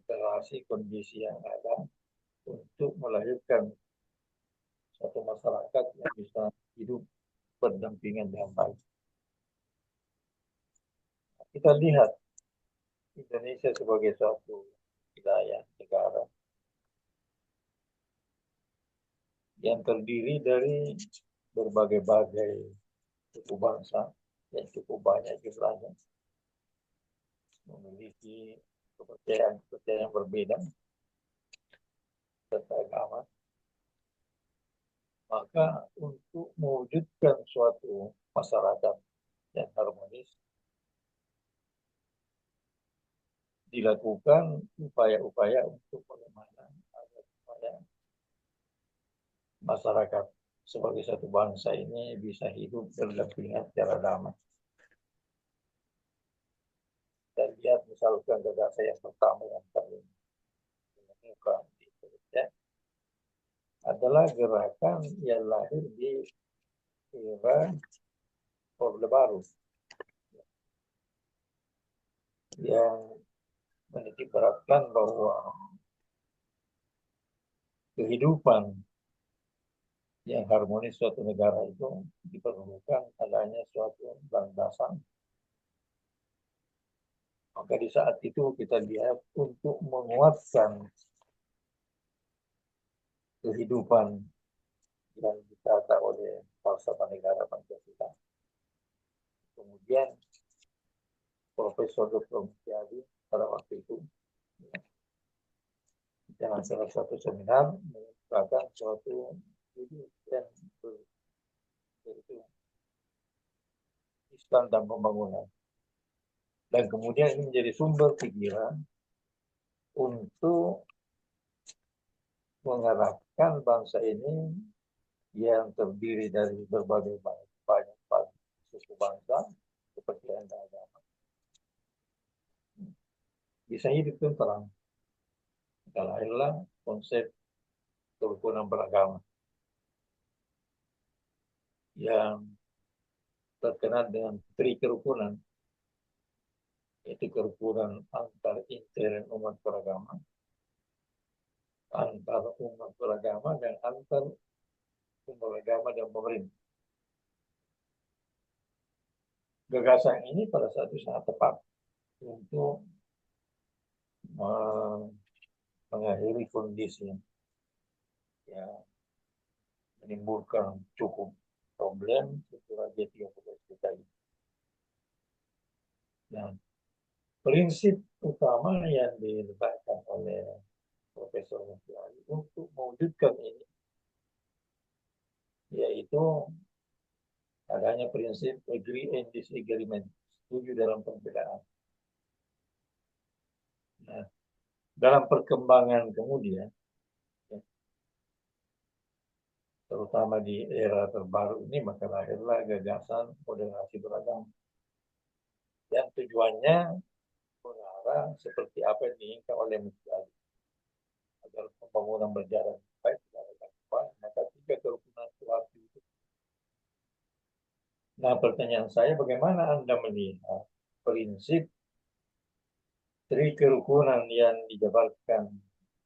relasi kondisi yang ada untuk melahirkan satu masyarakat yang bisa hidup berdampingan dengan baik. Kita lihat Indonesia sebagai suatu wilayah negara yang terdiri dari berbagai-bagai suku bangsa yang cukup banyak jumlahnya, memiliki kepercayaan berbeda serta agama. Maka untuk mewujudkan suatu masyarakat yang harmonis, dilakukan upaya-upaya untuk bagaimana agar supaya masyarakat sebagai satu bangsa ini bisa hidup berdampingan secara damai. Dan lihat misalkan gagasan yang pertama yang paling mengemuka di Indonesia adalah gerakan yang lahir di era Orde Baru yang menitikberatkan bahwa kehidupan yang harmonis suatu negara itu diperlukan adanya suatu landasan. Maka di saat itu kita lihat untuk menguatkan kehidupan yang ditata oleh falsafah negara Pancasila. Kemudian Profesor Dr. Mulyadi pada waktu itu dalam salah satu seminar mengatakan suatu yang yaitu Islam dan pembangunan. Dan kemudian ini menjadi sumber pikiran untuk mengarahkan bangsa ini yang terdiri dari berbagai banyak suku bangsa, kepercayaan dan agama, bisa hidup tentram. Lahirlah konsep kerukunan beragama yang terkenal dengan tri kerukunan, yaitu kerukunan antar intern umat beragama, antar umat beragama, dan antar umat beragama dan pemerintah. Gagasan ini pada saat itu sangat tepat untuk mengakhiri kondisi yang menimbulkan cukup problem setelah G30 kita ini. Nah, prinsip utama yang diletakkan oleh Profesor Mustiali untuk mewujudkan ini yaitu adanya prinsip agree and disagreement, setuju dalam perbedaan. Nah, dalam perkembangan kemudian, terutama di era terbaru ini, maka lahirlah gagasan moderasi beragama. Yang tujuannya mengarah seperti apa yang diinginkan oleh Mustiali, agar pembangunan berjalan baik dalam kehidupan, maka tiga kerukunan itu harus diwujudkan. Nah, pertanyaan saya, bagaimana Anda melihat prinsip tri kerukunan yang dijabarkan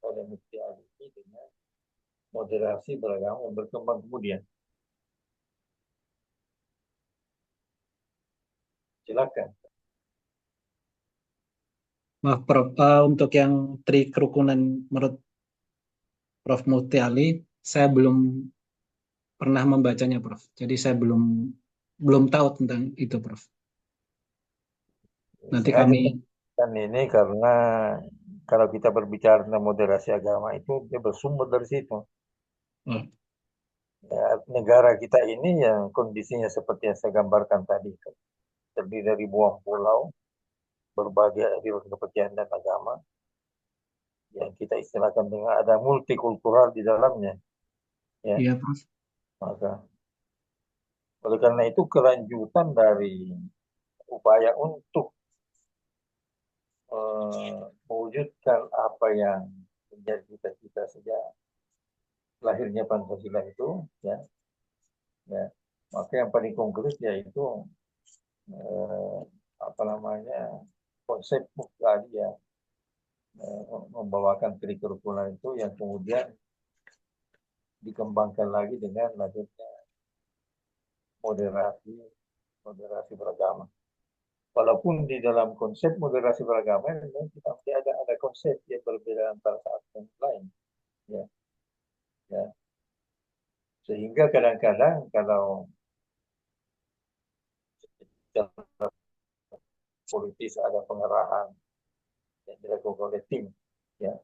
oleh Mustiali ini dengan moderasi beragama yang berkembang kemudian? Silakan. Maaf, Prof. Untuk yang tri kerukunan menurut Prof. Mustiali, saya belum pernah membacanya, Prof. Jadi saya belum tahu tentang itu, Prof. Nanti Saya kami kan ini karena kalau kita berbicara tentang moderasi agama itu dia bersumber dari situ. Ya, negara kita ini yang kondisinya seperti yang saya gambarkan tadi, terdiri dari buah pulau, berbagai aliran kepercayaan dan agama, yang kita istilahkan dengan ada multikultural di dalamnya. Ya, iya, Prof. maka oleh karena itu kelanjutan dari upaya untuk mewujudkan apa yang menjadi cita-cita sejak lahirnya Pancasila itu, ya, maka yang paling konkret yaitu apa namanya konsep Mustiali ya, membawakan tri kerukunan itu yang kemudian dikembangkan lagi dengan lahirnya moderasi beragama. Walaupun di dalam konsep moderasi beragama memang kita masih ada konsep yang berbeda antara satu dan lain, ya, ya. Sehingga kadang-kadang kalau secara politis ada pengerahan yang dilakukan oleh tim, ya,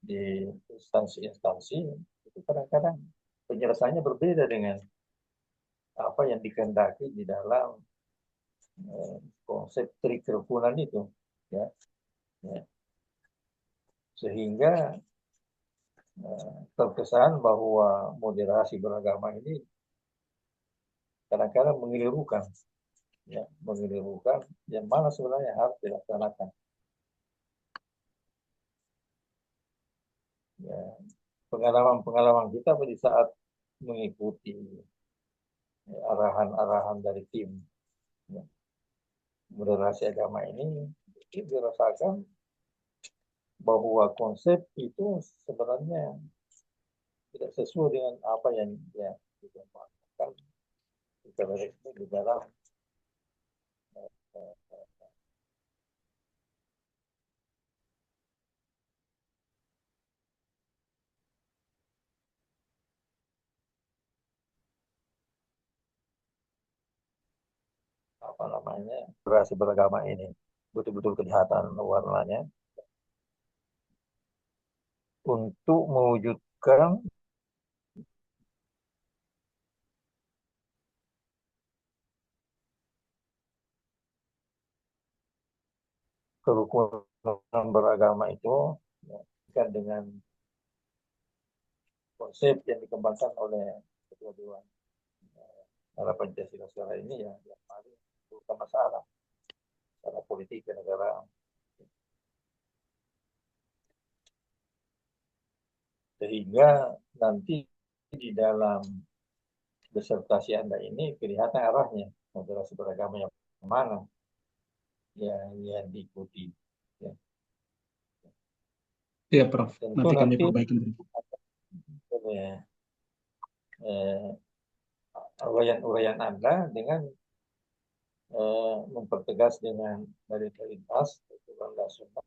di instansi-instansi, itu kadang-kadang penyelesaiannya berbeda dengan apa yang dikehendaki di dalam konsep tri kerukunan itu, ya, ya. Sehingga terkesan bahwa moderasi beragama ini kadang-kadang mengelirukan, ya, mengelirukan yang mana sebenarnya harus dilaksanakan. Ya, pengalaman-pengalaman kita pada saat mengikuti arahan-arahan dari tim, ya, moderasi agama ini, dirasakan bahwa konsep itu sebenarnya tidak sesuai dengan apa yang dia dikembangkan di dalam apa namanya moderasi beragama ini betul-betul kelihatan warnanya untuk mewujudkan kerukunan beragama itu, ya, kan dengan konsep yang dikembangkan oleh Ketua Dewan Negara Pancasila ini ya, yang paling bukan masalah secara politik dan negara. Sehingga nanti di dalam disertasi Anda ini kelihatan arahnya moderasi beragama yang mana yang diikuti. Ya. Iya, Prof. Tentu Nanti kami nanti perbaikan. eh, uraian Anda dengan mempertegas dengan dari lintas nasional.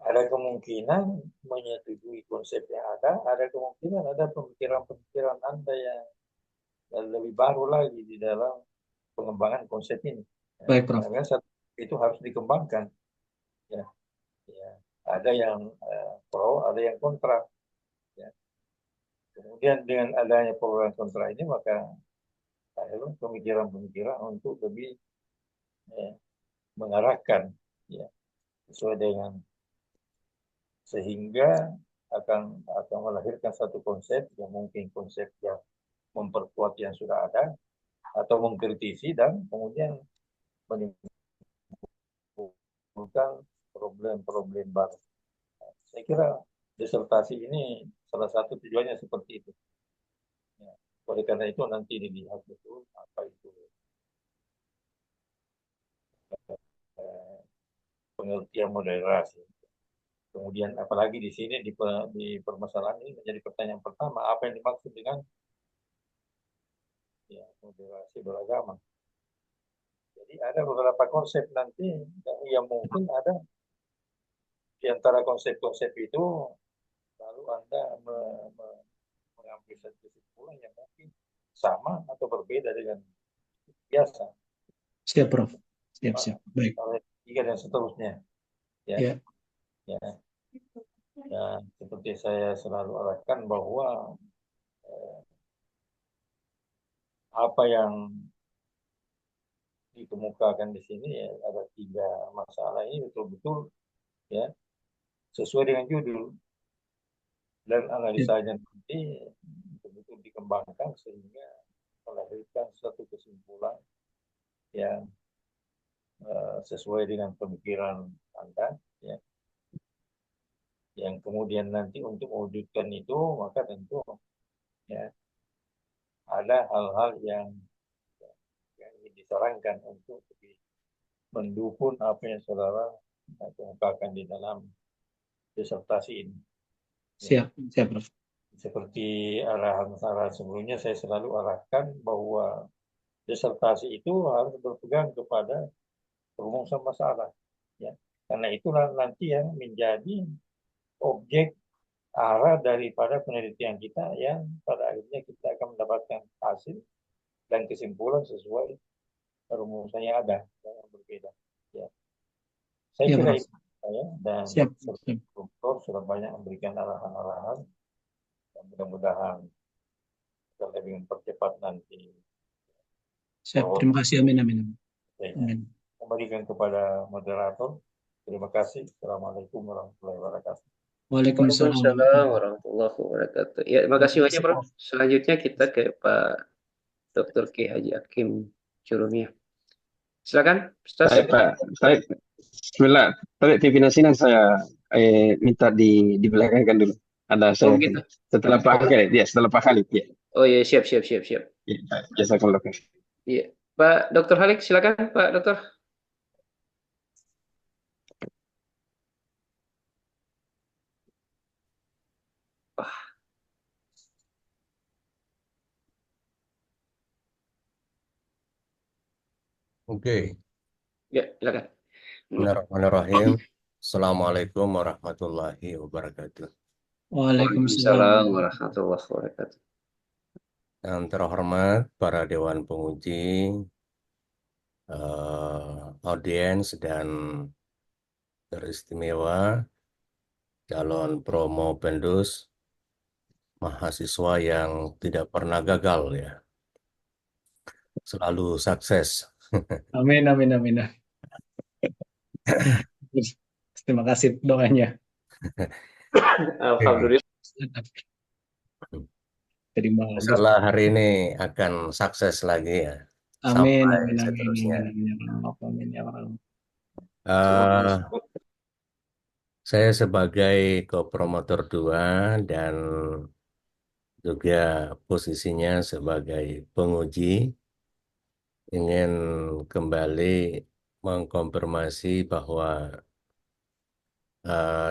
Ada kemungkinan menyetujui konsep yang ada kemungkinan ada pemikiran-pemikiran Anda yang lebih baru lagi di dalam pengembangan konsep ini. Baik, Prof. Karena itu harus dikembangkan. Ya, ya. Ada yang pro, ada yang kontra. Ya. Kemudian dengan adanya pro dan kontra ini maka ada pemikiran-pemikiran untuk lebih mengarahkan ya, sesuai dengan sehingga akan melahirkan satu konsep yang mungkin konsep yang memperkuat yang sudah ada atau mengkritisi dan kemudian menimbulkan problem-problem baru. Saya kira disertasi ini salah satu tujuannya seperti itu. Ya. Oleh karena itu nanti dilihat betul apa itu pengertian moderasi. Kemudian apalagi di sini di permasalahan ini menjadi pertanyaan pertama, apa yang dimaksud dengan ya, moderasi beragama. Jadi ada beberapa konsep nanti yang mungkin ada di antara konsep-konsep itu lalu Anda mengambil satu kesimpulan yang mungkin sama atau berbeda dengan biasa. Siap, Prof. Siap. Baik. Tiga dan seterusnya. Ya. Ya. Ya. Ya, seperti saya selalu arahkan bahwa apa yang dikemukakan di sini ya, ada tiga masalah ini betul-betul ya sesuai dengan judul dan analisanya nanti betul-betul dikembangkan sehingga melahirkan satu kesimpulan yang sesuai dengan pemikiran Anda ya. Yang kemudian nanti untuk mewujudkan itu maka tentu ya ada hal-hal yang ingin disarankan untuk mendukung apa yang saudara kemukakan di dalam disertasi ini. Siap, Prof. Seperti arahan sebelumnya saya selalu arahkan bahwa disertasi itu harus berpegang kepada perumusan masalah. Ya. Karena itulah nanti yang menjadi objek arah daripada penelitian kita yang pada akhirnya kita akan mendapatkan hasil dan kesimpulan sesuai rumusan yang ada yang berbeda. Ya. Saya Ya, kira Prof. itu saya dan Siap. Prof sudah banyak memberikan arahan-arahan dan mudah-mudahan kita lebih mempercepat nanti. Siap. Terima kasih. Amin. Amin. Kembalikan kepada moderator. Terima kasih. Assalamualaikum warahmatullahi wabarakatuh. Waalaikumsalam. Warahmatullahi wabarakatuh. Ya, terima kasih banyak, Prof. Selanjutnya kita ke Pak Dr. Ki Haji Hakim Jurumia. Silakan, Ustaz. Baik, Pak. Baik. Bismillah. Tapi pimpinan sinan saya minta dibelakangkan dulu. Ada saya gitu. setelah Pak Khalid. Ya, setelah Pak Khalid. Ya. Oh ya, siap. Ya, jazakallah khair. Iya. Pak Dr. Halik, silakan, Pak Dokter. Oke. Ya, silakan. Bismillahirrahmanirrahim. Assalamualaikum warahmatullahi wabarakatuh. Waalaikumsalam warahmatullahi wabarakatuh. Yang terhormat para Dewan Penguji, audiens dan teristimewa, calon promo pendus, mahasiswa yang tidak pernah gagal ya, selalu sukses. Amin. Terima kasih doanya. Alhamdulillah. Terima Insyaallah hari ini akan sukses lagi ya. Amin. Sampai seterusnya. Amin ya Allah. Saya sebagai co-promotor 2 dan juga posisinya sebagai penguji ingin kembali mengkonfirmasi bahwa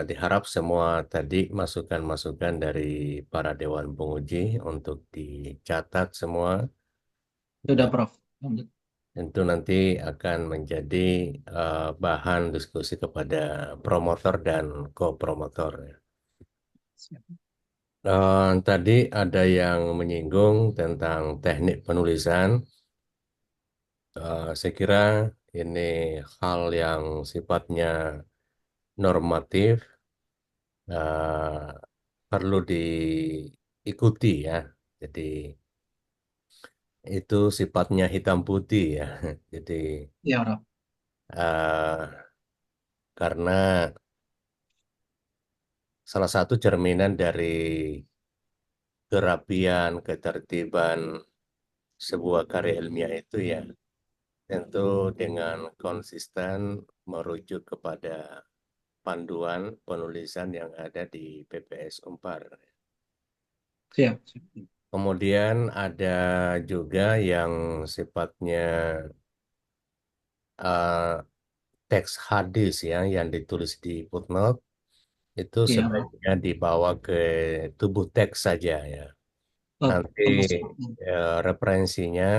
diharap semua tadi masukan-masukan dari para dewan penguji untuk dicatat semua. Sudah, Dan Prof. tentu nanti akan menjadi bahan diskusi kepada promotor dan co-promotor. Tadi ada yang menyinggung tentang teknik penulisan. Saya kira ini hal yang sifatnya normatif, eh, perlu diikuti ya. Jadi itu sifatnya hitam putih ya. Jadi Ya, Prof. eh, karena salah satu cerminan dari kerapian, ketertiban sebuah karya ilmiah itu ya tentu dengan konsisten merujuk kepada panduan penulisan yang ada di PPS Unpar. Siap. Kemudian ada juga yang sifatnya eh, teks hadis ya yang ditulis di footnote itu Iya, Prof. sebaiknya dibawa ke tubuh teks saja ya. Oh, Nanti termasuk. referensinya,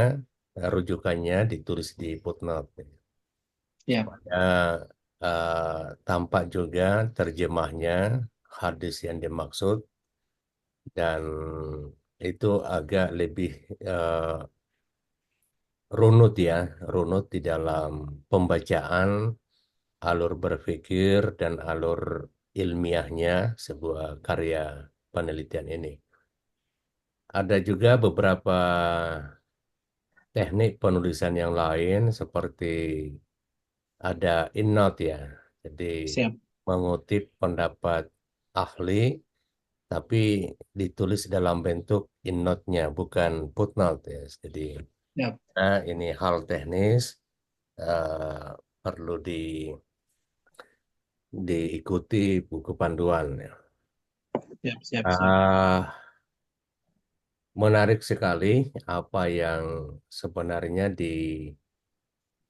rujukannya ditulis di footnote. Ya, Tampak juga terjemahnya hadis yang dimaksud dan itu agak lebih eh, runut ya, runut di dalam pembacaan, alur berpikir dan alur ilmiahnya sebuah karya penelitian ini. Ada juga beberapa teknik penulisan yang lain seperti ada innote ya. Jadi siap. mengutip pendapat ahli tapi ditulis dalam bentuk innote-nya bukan footnote ya. Jadi Siap. ini hal teknis eh, perlu diikuti buku panduan ya. Siap, siap, siap. Ah, Menarik sekali apa yang sebenarnya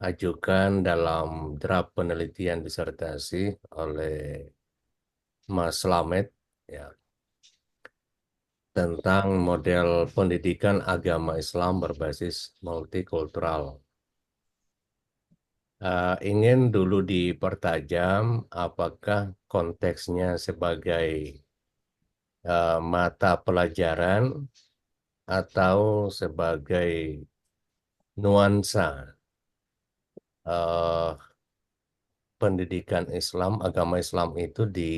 diajukan dalam draft penelitian disertasi oleh Mas Slamet ya, tentang model pendidikan agama Islam berbasis multikultural. Ingin dulu dipertajam apakah konteksnya sebagai mata pelajaran atau sebagai nuansa eh, pendidikan Islam, agama Islam itu di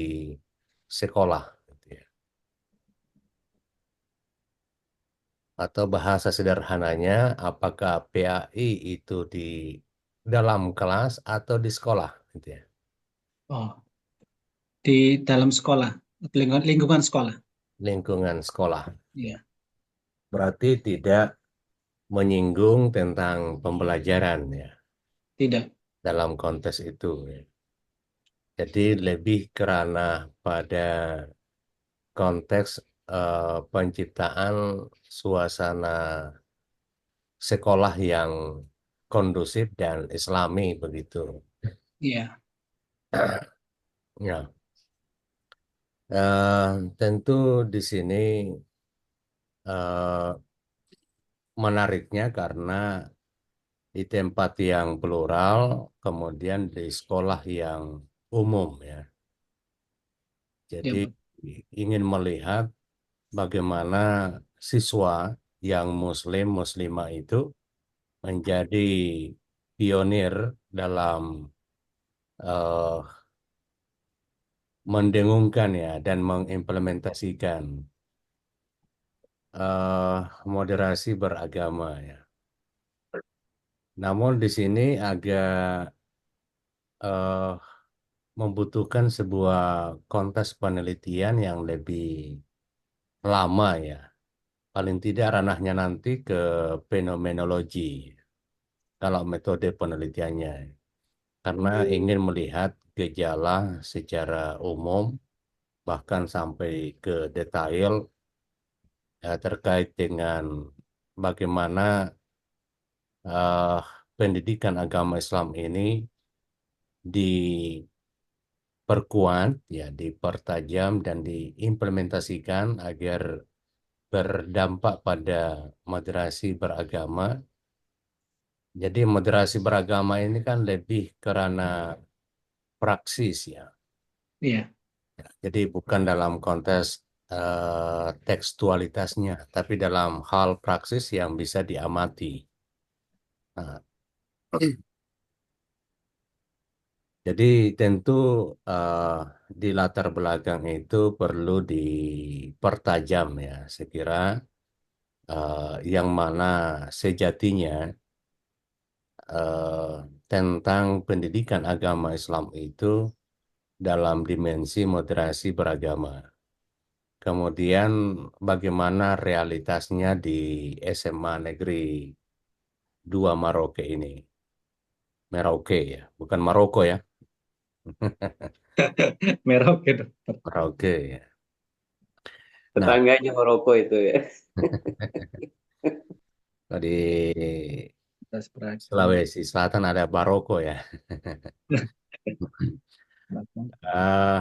sekolah, gitu ya. Atau bahasa sederhananya, apakah PAI itu di dalam kelas atau di sekolah, gitu ya. Oh, di dalam sekolah, lingkungan sekolah. Lingkungan sekolah. Iya, Berarti tidak menyinggung tentang pembelajaran ya tidak. dalam konteks itu. Ya. Jadi lebih kerana pada konteks penciptaan suasana sekolah yang kondusif dan Islami begitu. Iya, Ya, tentu di sini eh, menariknya karena di tempat yang plural, kemudian di sekolah yang umum ya. iya, Jadi Pak. ingin melihat bagaimana siswa yang Muslim Muslimah itu menjadi pionir dalam eh, mendengungkan ya dan mengimplementasikan eh, moderasi beragama ya. Namun di sini agak eh, membutuhkan sebuah kontes penelitian yang lebih lama ya. Paling tidak ranahnya nanti ke fenomenologi kalau metode penelitiannya. Karena ingin melihat gejala secara umum bahkan sampai ke detail terkait dengan bagaimana eh, pendidikan agama Islam ini diperkuat, ya, dipertajam dan diimplementasikan agar berdampak pada moderasi beragama. Jadi moderasi beragama ini kan lebih karena praksis, ya. Iya, Jadi bukan dalam konteks tekstualitasnya, tapi dalam hal praksis yang bisa diamati. Nah, jadi tentu eh, di latar belakang itu perlu dipertajam, ya. Sekira yang mana sejatinya eh, tentang pendidikan agama Islam itu dalam dimensi moderasi beragama. Kemudian bagaimana realitasnya di SMA Negeri 2 Maroke ini. Merauke, ya, bukan Maroko, ya. Merauke dokter. Merauke, ya. Nah, Tetangganya Maroko itu ya. di Tas beragam. Sulawesi Selatan ada Baroko, ya. Eh,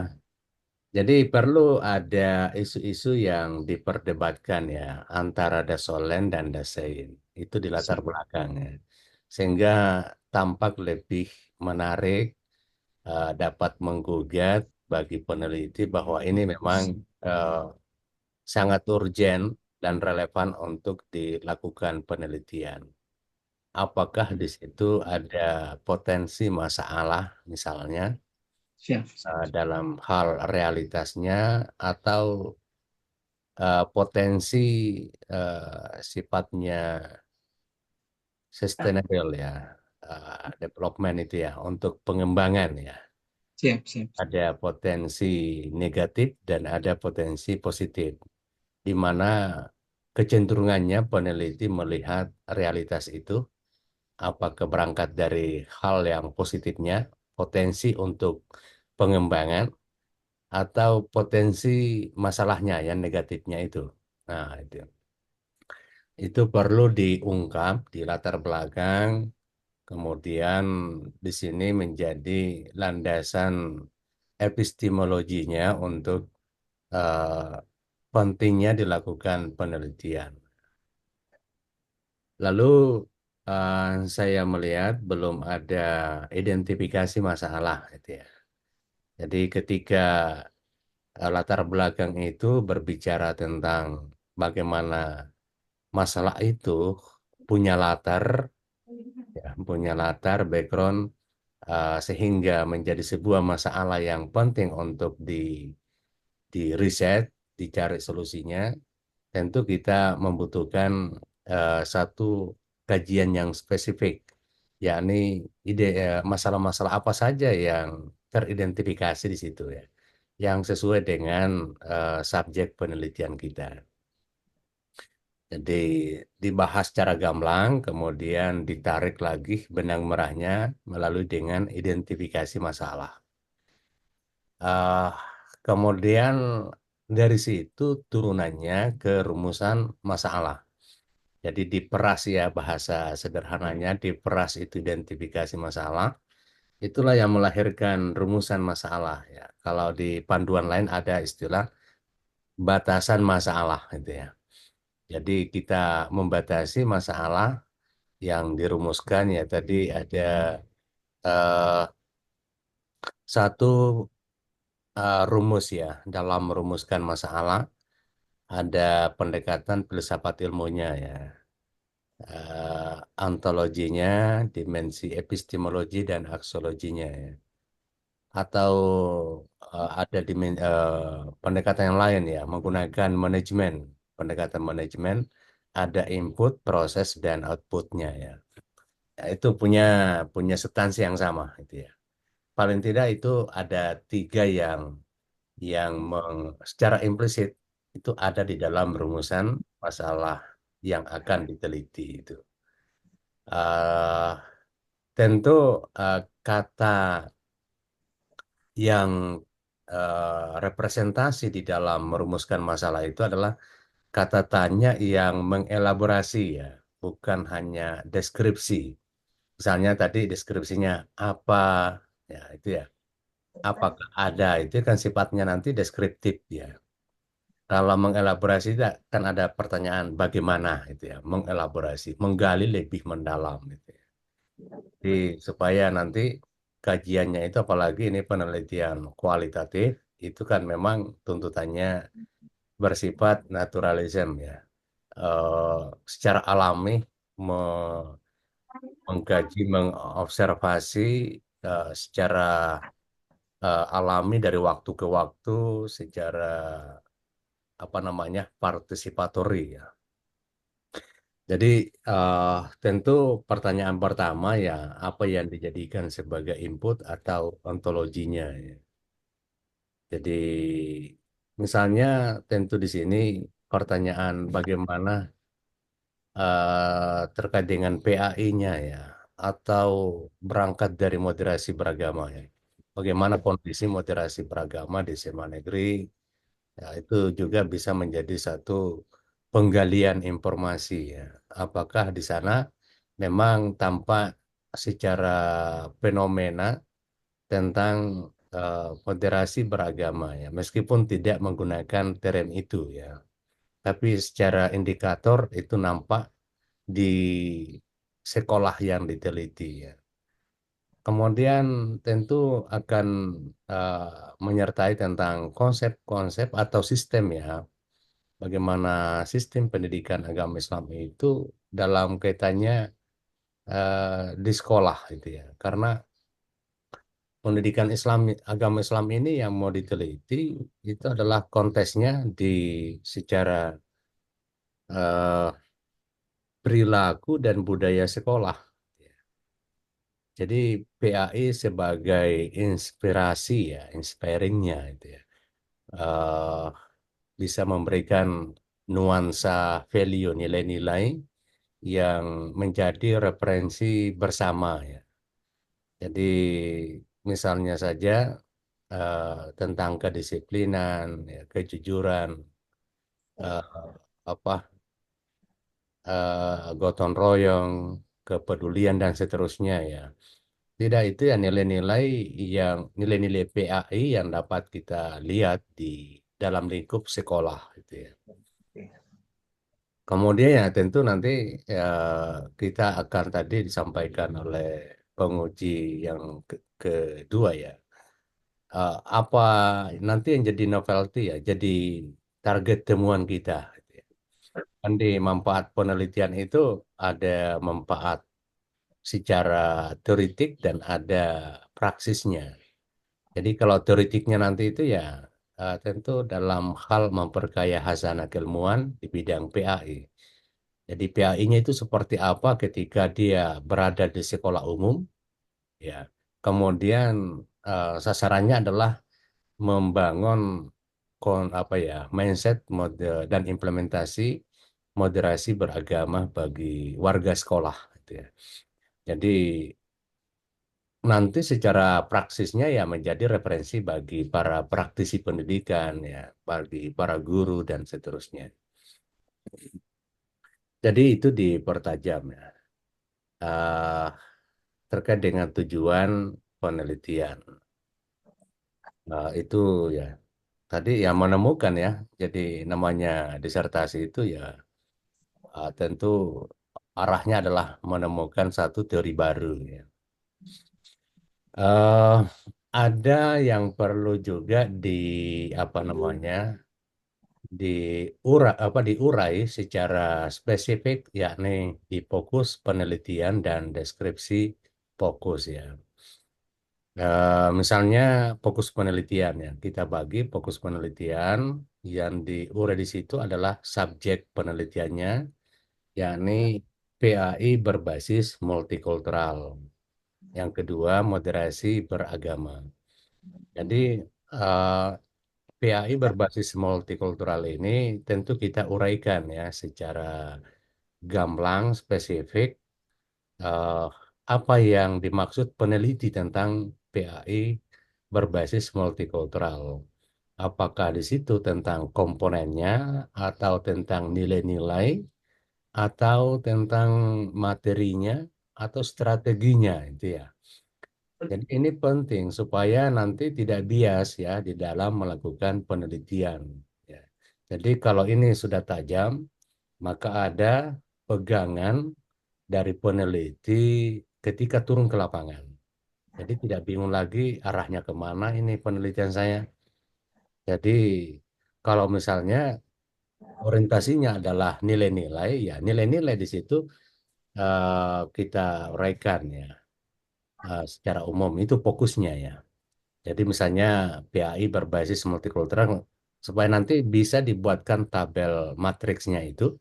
jadi perlu ada isu-isu yang diperdebatkan, ya, antara Dasolen dan Dasein. Itu di latar belakangnya. Sehingga tampak lebih menarik, dapat menggugat bagi peneliti bahwa ini memang eh, sangat urgen dan relevan untuk dilakukan penelitian. Apakah di situ ada potensi masalah, misalnya Siap. dalam hal realitasnya, atau potensi sifatnya sustainable, ya, development itu, ya, untuk pengembangan, ya. Siap, siap. Ada potensi negatif dan ada potensi positif, di mana kecenderungannya peneliti melihat realitas itu, apakah berangkat dari hal yang positifnya, potensi untuk pengembangan, atau potensi masalahnya yang negatifnya itu. Nah, itu perlu diungkap di latar belakang, kemudian di sini menjadi landasan epistemologinya untuk eh, pentingnya dilakukan penelitian. Lalu saya melihat belum ada identifikasi masalah, gitu, ya. Jadi ketika latar belakang itu berbicara tentang bagaimana masalah itu punya latar, ya, punya latar background, sehingga menjadi sebuah masalah yang penting untuk di riset, dicari solusinya. Tentu kita membutuhkan satu kajian yang spesifik, yakni masalah-masalah apa saja yang teridentifikasi di situ, ya, yang sesuai dengan subjek penelitian kita. Jadi dibahas secara gamblang, kemudian ditarik lagi benang merahnya melalui dengan identifikasi masalah. Eh, Kemudian dari situ turunannya ke rumusan masalah. Jadi diperas, ya, bahasa sederhananya, diperas itu identifikasi masalah. Itulah yang melahirkan rumusan masalah, ya. Kalau di panduan lain ada istilah batasan masalah, gitu, ya. Jadi kita membatasi masalah yang dirumuskan, ya, tadi ada eh, satu rumus, ya, dalam merumuskan masalah ada pendekatan filsafat ilmunya, ya. Ontologinya, dimensi epistemologi dan aksiologinya, ya. Atau ada pendekatan yang lain, ya, menggunakan manajemen. Pendekatan manajemen ada input, proses, dan outputnya, ya. Ya, itu punya punya substansi yang sama, gitu, ya. Paling tidak itu ada tiga yang secara implisit itu ada di dalam rumusan masalah yang akan diteliti itu. Eh, Tentu kata yang representasi di dalam merumuskan masalah itu adalah kata tanya yang mengelaborasi, ya, bukan hanya deskripsi. Misalnya tadi deskripsinya apa, ya itu ya. Apakah ada, itu kan sifatnya nanti deskriptif ya. Kalau mengelaborasi kan ada pertanyaan bagaimana itu ya, mengelaborasi, menggali lebih mendalam gitu ya. Jadi supaya nanti kajiannya itu apalagi ini penelitian kualitatif itu kan memang tuntutannya bersifat naturalism ya. Secara alami me- mengkaji, mengobservasi secara alami dari waktu ke waktu secara apa namanya partisipatori ya. Jadi tentu pertanyaan pertama ya apa yang dijadikan sebagai input atau ontologinya ya. Jadi misalnya tentu di sini pertanyaan bagaimana terkait dengan PAI-nya ya atau berangkat dari moderasi beragama ya. Bagaimana kondisi moderasi beragama di SMA negeri ya, itu juga bisa menjadi satu penggalian informasi ya. Apakah di sana memang tampak secara fenomena tentang moderasi beragama ya, meskipun tidak menggunakan term itu ya. Tapi secara indikator itu nampak di sekolah yang diteliti ya. Kemudian tentu akan menyertai tentang konsep-konsep atau sistem ya. Bagaimana sistem pendidikan agama Islam itu dalam kaitannya di sekolah itu ya. Karena pendidikan Islam, agama Islam ini yang mau diteliti itu adalah konteksnya di secara eh, perilaku dan budaya sekolah. Jadi PAI sebagai inspirasi ya, inspiringnya itu ya, eh, bisa memberikan nuansa value nilai-nilai yang menjadi referensi bersama ya. Jadi misalnya saja tentang kedisiplinan, ya, kejujuran, eh, apa gotong royong, kepedulian dan seterusnya ya. Tidak, itu ya nilai-nilai yang nilai-nilai PAI yang dapat kita lihat di dalam lingkup sekolah gitu ya. Kemudian ya tentu nanti ya, kita akan tadi disampaikan oleh penguji yang kedua ya. Apa nanti yang jadi novelty ya, jadi target temuan kita gitu ya. Kan di manfaat penelitian itu ada manfaat secara teoritik dan ada praksisnya. Jadi kalau teoritiknya nanti itu ya tentu dalam hal memperkaya hasanah keilmuan di bidang PAI. Jadi PAI-nya itu seperti apa ketika dia berada di sekolah umum, ya. Kemudian sasarannya adalah membangun apa ya mindset mode dan implementasi moderasi beragama bagi warga sekolah, gitu ya. Jadi nanti secara praksisnya ya menjadi referensi bagi para praktisi pendidikan ya, bagi para guru dan seterusnya. Jadi itu dipertajam ya. Eh, Terkait dengan tujuan penelitian. Itu ya tadi yang menemukan ya. Jadi namanya disertasi itu ya tentu arahnya adalah menemukan satu teori baru ya. eh ada yang perlu juga di apa namanya diurai secara spesifik yakni di fokus penelitian dan deskripsi fokus ya. Misalnya fokus penelitian ya kita bagi fokus penelitian yang diurai di situ adalah subjek penelitiannya yakni PAI berbasis multikultural. Yang kedua moderasi beragama. Jadi eh, PAI berbasis multikultural ini tentu kita uraikan ya secara gamblang, spesifik, eh, apa yang dimaksud peneliti tentang PAI berbasis multikultural. Apakah di situ tentang komponennya atau tentang nilai-nilai atau tentang materinya atau strateginya itu ya. Jadi ini penting supaya nanti tidak bias ya di dalam melakukan penelitian. Ya. Jadi kalau ini sudah tajam, maka ada pegangan dari peneliti ketika turun ke lapangan. Jadi tidak bingung lagi arahnya kemana ini penelitian saya. Jadi kalau misalnya orientasinya adalah nilai-nilai, ya nilai-nilai di situ kita uraikan ya secara umum itu fokusnya ya. Jadi misalnya PAI berbasis multikultural supaya nanti bisa dibuatkan tabel matriksnya itu.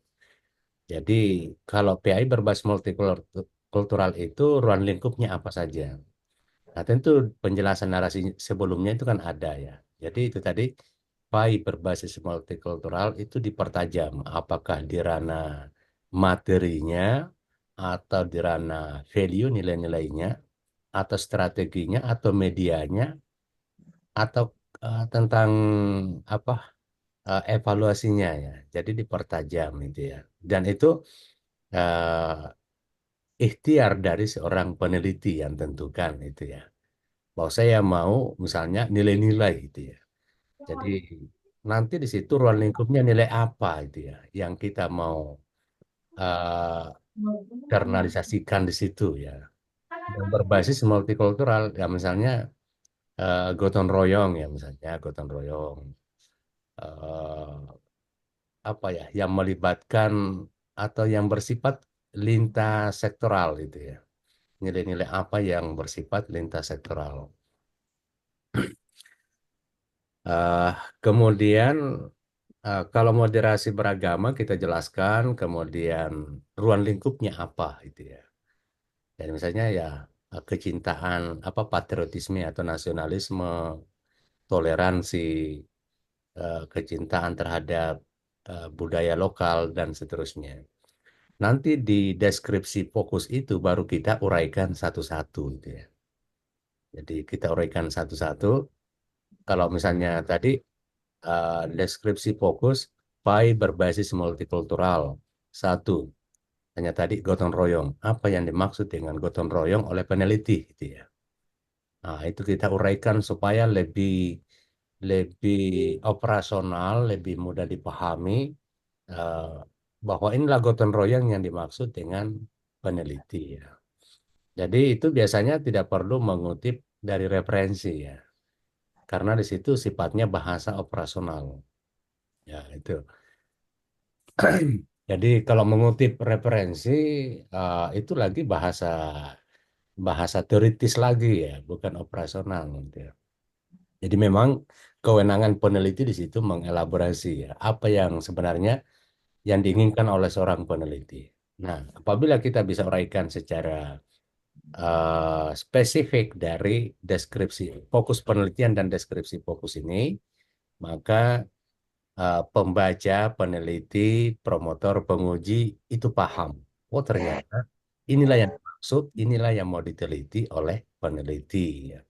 Jadi kalau PAI berbasis multikultural itu ruang lingkupnya apa saja. Nah tentu penjelasan narasi sebelumnya itu kan ada ya. Jadi itu tadi PAI berbasis multikultural itu dipertajam apakah di ranah materinya atau di ranah value nilai-nilainya atau strateginya atau medianya atau tentang apa evaluasinya ya. Jadi dipertajam itu ya. Dan itu ikhtiar dari seorang peneliti yang tentukan itu ya. Bahwa saya mau misalnya nilai-nilai itu ya. Jadi nanti di situ ruang lingkupnya nilai apa itu ya yang kita mau eh, internalisasikan di situ ya. Yang berbasis multikultural ya misalnya gotong royong ya misalnya gotong royong eh, apa ya yang melibatkan atau yang bersifat lintas sektoral itu ya. Nilai-nilai apa yang bersifat lintas sektoral. Eh, kemudian kalau moderasi beragama kita jelaskan, kemudian ruang lingkupnya apa itu ya. Dan misalnya ya kecintaan apa patriotisme atau nasionalisme, toleransi, kecintaan terhadap budaya lokal dan seterusnya. Nanti di deskripsi fokus itu baru kita uraikan satu-satu gitu ya. Jadi kita uraikan satu-satu. Kalau misalnya tadi deskripsi fokus PAI berbasis multikultural. Satu, hanya tadi gotong royong. Apa yang dimaksud dengan gotong royong oleh peneliti gitu ya. Nah, itu kita uraikan supaya lebih lebih operasional, lebih mudah dipahami eh, bahwa inilah gotong royong yang dimaksud dengan peneliti ya. Jadi itu biasanya tidak perlu mengutip dari referensi ya, karena di situ sifatnya bahasa operasional. Ya, itu. Jadi kalau mengutip referensi itu lagi bahasa bahasa teoritis lagi ya, bukan operasional gitu ya. Jadi memang kewenangan peneliti di situ mengelaborasi ya, apa yang sebenarnya yang diinginkan oleh seorang peneliti. Nah, apabila kita bisa uraikan secara spesifik dari deskripsi fokus penelitian dan deskripsi fokus ini, maka pembaca, peneliti, promotor, penguji itu paham. Oh ternyata inilah yang dimaksud, inilah yang mau diteliti oleh peneliti. Ya.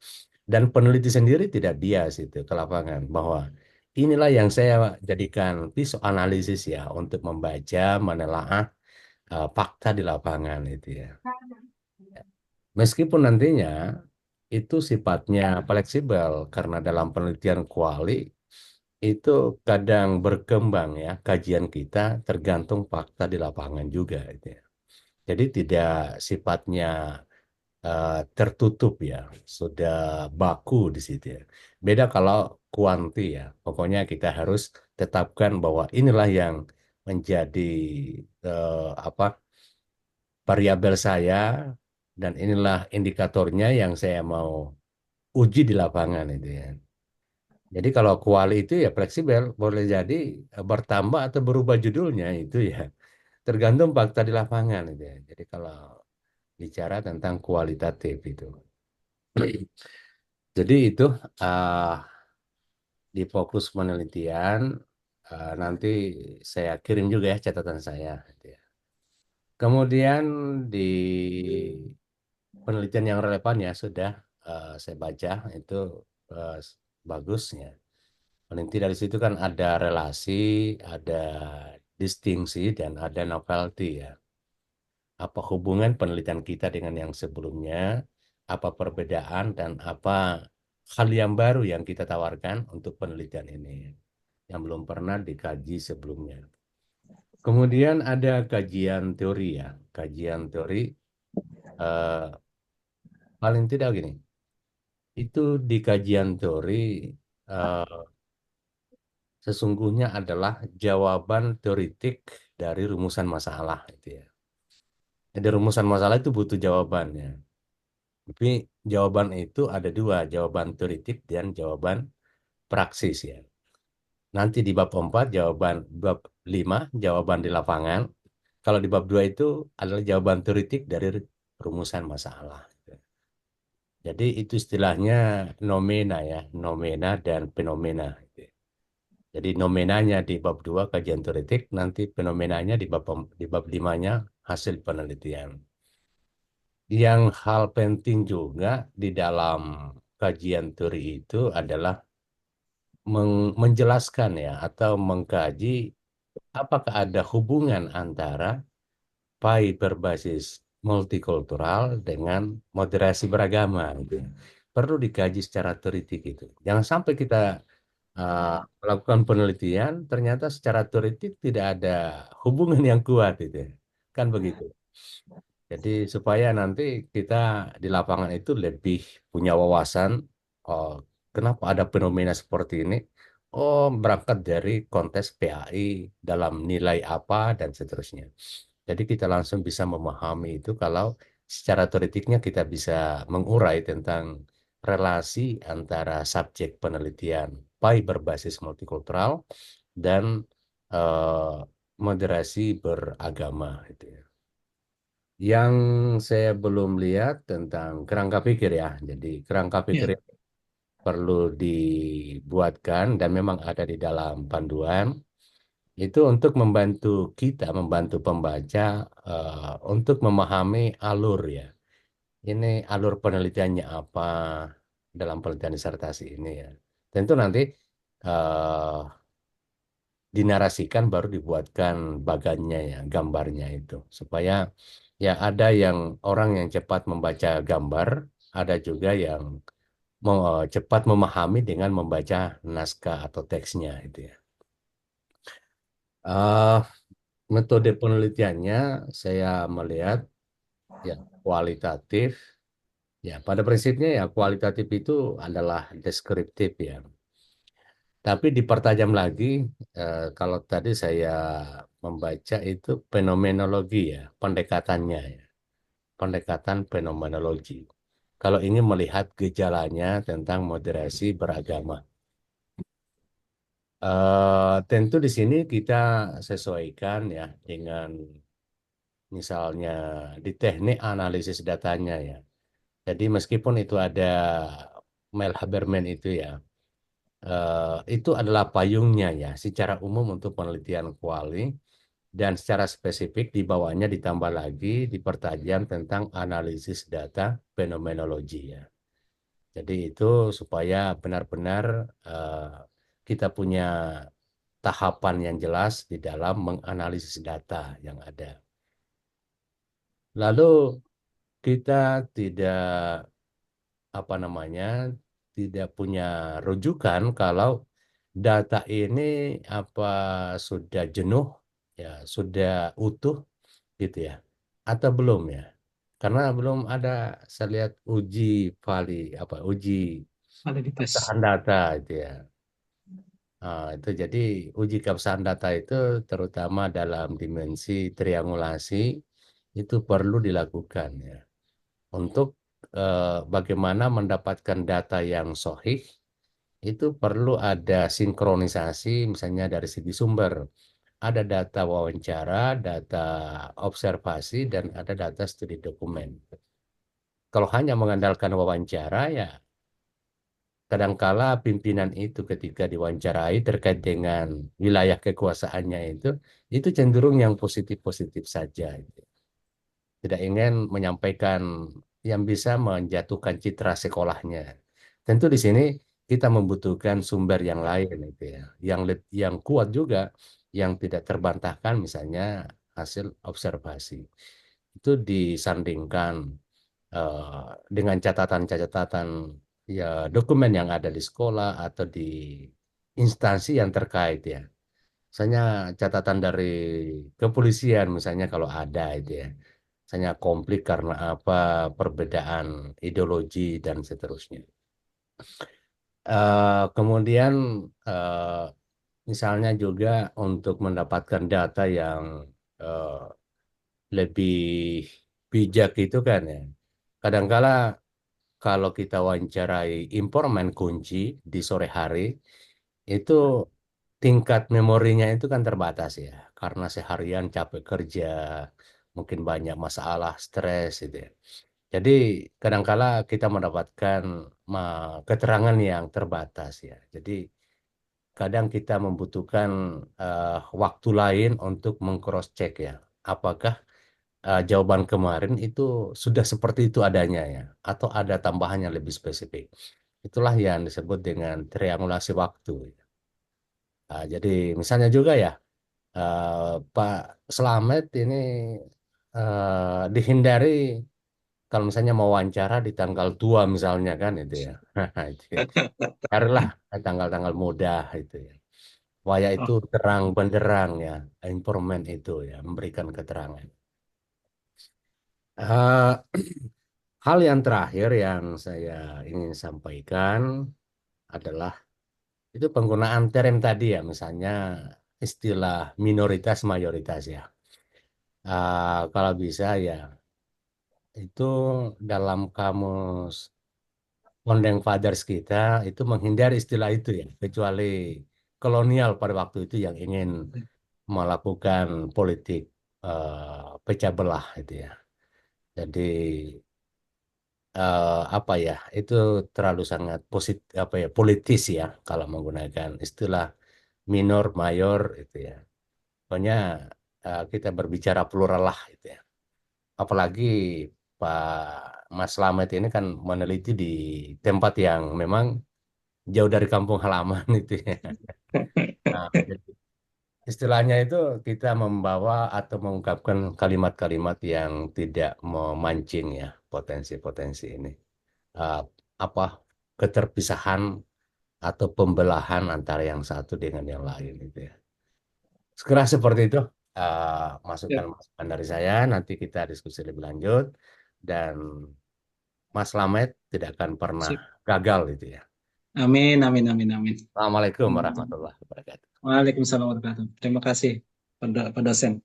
Dan peneliti sendiri tidak bias itu ke lapangan bahwa inilah yang saya jadikan pisau analisis ya untuk membaca, menelaah fakta di lapangan itu ya. Meskipun nantinya itu sifatnya fleksibel karena dalam penelitian kuali itu kadang berkembang ya kajian kita tergantung fakta di lapangan juga itu ya. Jadi tidak sifatnya tertutup ya, sudah baku di situ ya. Beda kalau kuanti ya. Pokoknya kita harus tetapkan bahwa inilah yang menjadi apa variabel saya dan inilah indikatornya yang saya mau uji di lapangan itu ya. Jadi kalau kuali itu ya fleksibel, boleh jadi bertambah atau berubah judulnya itu ya. Tergantung fakta di lapangan itu ya. Jadi kalau bicara tentang kualitatif itu. Jadi itu uh, di fokus penelitian nanti saya kirim juga ya catatan saya. Gitu ya. Kemudian di penelitian yang relevan ya sudah saya baca itu uh, bagus ya. Peneliti dari situ kan ada relasi, ada distingsi dan ada novelty ya. Apa hubungan penelitian kita dengan yang sebelumnya, apa perbedaan dan apa hal yang baru yang kita tawarkan untuk penelitian ini yang belum pernah dikaji sebelumnya. Kemudian ada kajian teori ya, kajian teori eh, paling tidak gini, itu di kajian teori eh, sesungguhnya adalah jawaban teoritik dari rumusan masalah itu ya. Jadi rumusan masalah itu butuh jawabannya. Tapi jawaban itu ada dua, jawaban teoritik dan jawaban praksis ya. Nanti di bab 4 jawaban, bab 5 jawaban di lapangan. Kalau di bab 2 itu adalah jawaban teoritik dari rumusan masalah. Jadi itu istilahnya nomena ya, nomena dan fenomena. Jadi nomenanya di bab 2 kajian teoritik, nanti fenomenanya di bab 5-nya hasil penelitian. Yang hal penting juga di dalam kajian teori itu adalah menjelaskan ya atau mengkaji apakah ada hubungan antara PAI berbasis multikultural dengan moderasi beragama gitu. Perlu dikaji secara teoritik itu. Jangan sampai kita melakukan penelitian ternyata secara teoritik tidak ada hubungan yang kuat itu. Kan begitu. Jadi supaya nanti kita di lapangan itu lebih punya wawasan, oh, kenapa ada fenomena seperti ini? Oh, berangkat dari konteks PAI dalam nilai apa dan seterusnya. Jadi kita langsung bisa memahami itu kalau secara teoritiknya kita bisa mengurai tentang relasi antara subjek penelitian PAI berbasis multikultural dan eh, moderasi beragama itu ya. Yang saya belum lihat tentang kerangka pikir ya. Jadi kerangka pikir Ya, perlu dibuatkan dan memang ada di dalam panduan. Itu untuk membantu kita, membantu pembaca untuk memahami alur ya. Ini alur penelitiannya apa dalam penelitian disertasi ini ya. Tentu nanti eh, dinarasikan baru dibuatkan bagannya ya, gambarnya itu. Supaya ya ada yang orang yang cepat membaca gambar, ada juga yang cepat memahami dengan membaca naskah atau teksnya itu ya. Eh, Metode penelitiannya saya melihat ya kualitatif. Ya, pada prinsipnya ya kualitatif itu adalah deskriptif ya. Tapi dipertajam lagi kalau tadi saya membaca itu fenomenologi ya, pendekatannya ya, pendekatan fenomenologi. Kalau ingin melihat gejalanya tentang moderasi beragama. Tentu di sini kita sesuaikan ya dengan misalnya di teknik analisis datanya ya. Jadi meskipun itu ada Mel Haberman itu ya, itu adalah payungnya ya, secara umum untuk penelitian kuali dan secara spesifik di bawahnya ditambah lagi dipertajam tentang analisis data fenomenologi ya. Jadi itu supaya benar-benar kita punya tahapan yang jelas di dalam menganalisis data yang ada. Lalu kita tidak apa namanya tidak punya rujukan kalau data ini apa sudah jenuh ya sudah utuh gitu ya atau belum ya karena belum ada saya lihat uji validitas. keabsahan data itu ya. Itu jadi uji keabsahan data itu terutama dalam dimensi triangulasi itu perlu dilakukan ya untuk bagaimana mendapatkan data yang sahih itu perlu ada sinkronisasi misalnya dari segi sumber. Ada data wawancara, data observasi, dan ada data studi dokumen. Kalau hanya mengandalkan wawancara ya kadangkala pimpinan itu ketika diwawancarai terkait dengan wilayah kekuasaannya itu cenderung yang positif-positif saja. Tidak ingin menyampaikan yang bisa menjatuhkan citra sekolahnya. Tentu di sini kita membutuhkan sumber yang lain itu ya, yang kuat juga yang tidak terbantahkan, misalnya hasil observasi. Itu disandingkan dengan catatan-catatan ya dokumen yang ada di sekolah atau di instansi yang terkait ya. Misalnya catatan dari kepolisian misalnya kalau ada itu ya. Misalnya konflik karena apa, perbedaan ideologi dan seterusnya. Kemudian eh, misalnya juga untuk mendapatkan data yang eh, lebih bijak itu kan ya. Kadangkala kalau kita wawancarai informan kunci di sore hari, itu tingkat memorinya itu kan terbatas ya. Karena seharian capek kerja, mungkin banyak masalah, stres gitu ya. Jadi kadangkala kita mendapatkan keterangan yang terbatas ya. Jadi kadang kita membutuhkan waktu lain untuk meng-cross check ya. Apakah jawaban kemarin itu sudah seperti itu adanya ya, atau ada tambahan yang lebih spesifik. Itulah yang disebut dengan triangulasi waktu. Jadi misalnya juga ya, Pak Slamet ini dihindari kalau misalnya mau wawancara di tanggal tua misalnya kan itu ya. Itu ya. Carilah tanggal-tanggal mudah itu ya. Waya itu Oh, terang benderang ya, informan itu ya, memberikan keterangan. Eh, Hal yang terakhir yang saya ingin sampaikan adalah itu penggunaan term tadi ya, misalnya istilah minoritas mayoritas ya. Kalau bisa ya, itu dalam kamus Founding Fathers kita itu menghindari istilah itu ya, kecuali kolonial pada waktu itu yang ingin melakukan politik pecah belah itu ya. Jadi apa ya, itu terlalu sangat apa ya, politis ya kalau menggunakan istilah minor mayor itu ya. Pokoknya kita berbicara plural lah itu ya. Apalagi Pak Mas Slamet ini kan meneliti di tempat yang memang jauh dari kampung halaman itu ya. Nah, jadi istilahnya itu kita membawa atau mengungkapkan kalimat-kalimat yang tidak memancing ya potensi-potensi ini. eh, apa keterpisahan atau pembelahan antara yang satu dengan yang lain gitu ya. Segera seperti itu ya, masukan-masukan dari saya. Nanti kita diskusi lebih lanjut dan Mas Lamet tidak akan pernah sip. gagal gitu ya. Amin, amin, amin, amin. Assalamualaikum warahmatullahi wabarakatuh. Waalaikumsalam warahmatullahi wabarakatuh. Terima kasih, Pak dosen.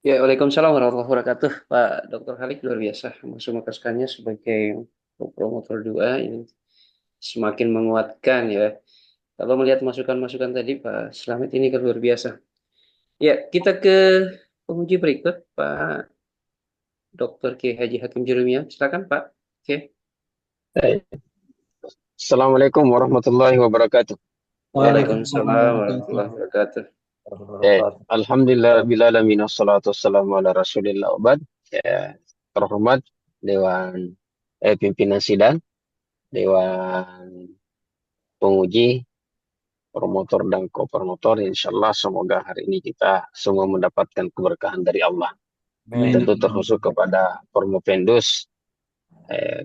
Ya, Waalaikumsalam warahmatullahi wabarakatuh. Pak Dr. Halik luar biasa. Masukan-masukannya sebagai promotor doa ini semakin menguatkan ya. Kalau melihat masukan-masukan tadi Pak Slamet ini kan luar biasa. Ya, kita ke penguji berikut Pak Dr. K. Haji Hakim Jurumia. Silakan Pak. Oke. Baik. Assalamualaikum warahmatullahi wabarakatuh. Waalaikumsalam Waalaikumsalam warahmatullahi warahmatullahi wabarakatuh. Alhamdulillah bila alamin wassalatu wassalamu ala rasulillah wabad. Terhormat Dewan Pimpinan Sidang, Dewan Penguji, promotor dan ko-promotor. Insyaallah semoga hari ini kita semua mendapatkan keberkahan dari Allah. Amin. Tentu terkhusus kepada Formopendus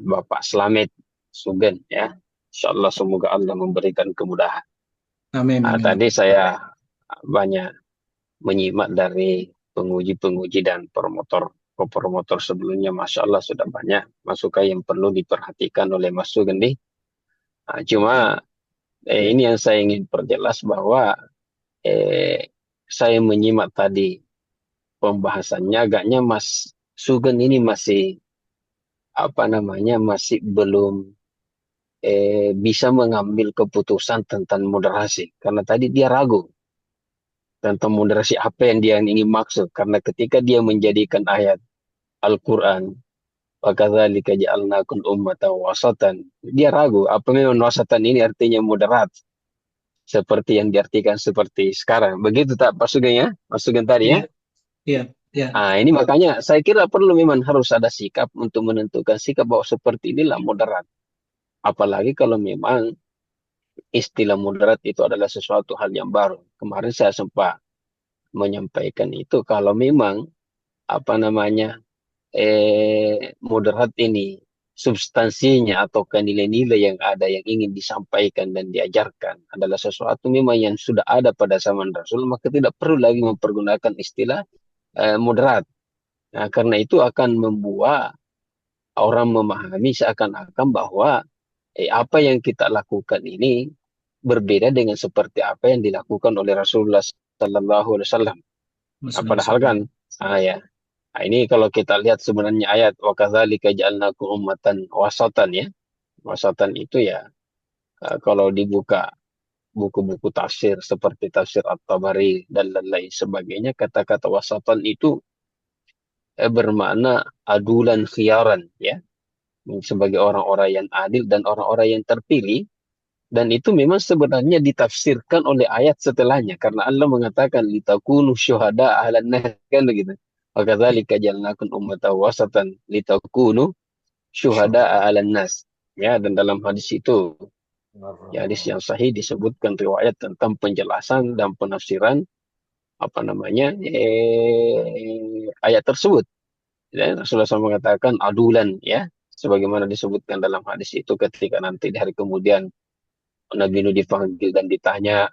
Bapak Slamet Sugeng ya. Insyaallah semoga Allah memberikan kemudahan. Amin, amin. Tadi saya banyak menyimak dari penguji-penguji dan promotor sebelumnya. Masya Allah sudah banyak masukan yang perlu diperhatikan oleh Mas Sugeng nih. Cuma ini yang saya ingin perjelas bahwa saya menyimak tadi pembahasannya agaknya Mas Sugeng ini masih masih belum bisa mengambil keputusan tentang moderasi karena tadi dia ragu tentang moderasi apa yang dia ingin maksud karena ketika dia menjadikan ayat Al-Quran wakadzalika ja'alnakum ummatan wasatan dia ragu apa memang wasatan ini artinya moderat seperti yang diartikan seperti sekarang begitu tak Pak Sugeng ya Mas Sugeng tadi ya Iya, iya. ini makanya saya kira perlu memang harus ada sikap untuk menentukan sikap bahwa seperti inilah moderat apalagi kalau memang istilah moderat itu adalah sesuatu hal yang baru. Kemarin saya sempat menyampaikan itu kalau memang apa namanya moderat ini substansinya atau nilai-nilai yang ada yang ingin disampaikan dan diajarkan adalah sesuatu memang yang sudah ada pada zaman Rasul, maka tidak perlu lagi mempergunakan istilah moderat. Nah, karena itu akan membuat orang memahami seakan-akan bahwa apa yang kita lakukan ini berbeda dengan seperti apa yang dilakukan oleh Rasulullah Sallallahu Alaihi Wasallam. Nah, padahal kan, ya, nah, ini kalau kita lihat sebenarnya ayat wa kadzalika ja'alnakum ummatan wasatan ya. Wasatan itu ya kalau dibuka buku-buku tafsir seperti tafsir At-Tabari dan lain sebagainya, kata-kata wasatan itu bermakna adulan khiyaran ya, sebagai orang-orang yang adil dan orang-orang yang terpilih. Dan itu memang sebenarnya ditafsirkan oleh ayat setelahnya karena Allah mengatakan litakunu syuhada 'alan nas kan begitu. Wa kadzalika ja'alnakum ummatan wasatan litakunu syuhada 'alan nas. Ya, dan dalam hadis itu, ya, hadis yang sahih disebutkan riwayat tentang penjelasan dan penafsiran apa namanya ayat tersebut. Ya, Rasulullah SAW mengatakan adulan ya, sebagaimana disebutkan dalam hadis itu ketika nanti di hari kemudian Nabi Nuh dipanggil dan ditanya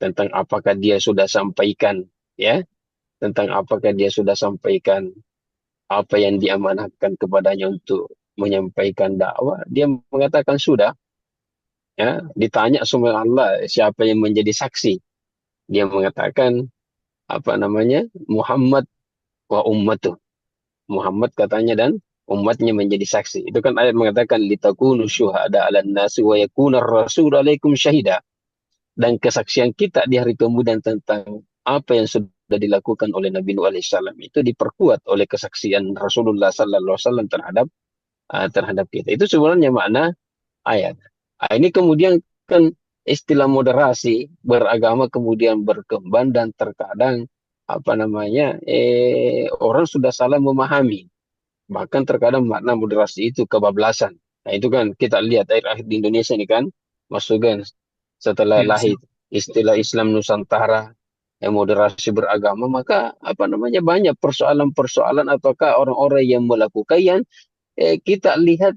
tentang apakah dia sudah sampaikan ya, tentang apakah dia sudah sampaikan apa yang diamanahkan kepadanya untuk menyampaikan dakwah. Dia mengatakan sudah. Ya, ditanya sama Allah siapa yang menjadi saksi. Dia mengatakan apa namanya Muhammad wa ummatuh. Muhammad katanya dan umatnya menjadi saksi. Itu kan ayat mengatakan litakunu syuhada 'alan nasi wa yakuna ar-rasul 'alaikum syahida. Dan kesaksian kita di hari kemudian tentang apa yang sudah dilakukan oleh Nabi Nuh alaihissalam itu diperkuat oleh kesaksian Rasulullah sallallahu alaihi wasallam terhadap kita. Itu sebenarnya makna ayat. Ini kemudian kan istilah moderasi beragama kemudian berkembang dan terkadang apa namanya orang sudah salah memahami. Bahkan terkadang makna moderasi itu kebablasan. Nah, itu kan kita lihat akhir-akhir di Indonesia ini kan masuk kan setelah lahir istilah Islam Nusantara moderasi beragama, maka apa namanya banyak persoalan-persoalan ataukah orang-orang yang melakukan yang kita lihat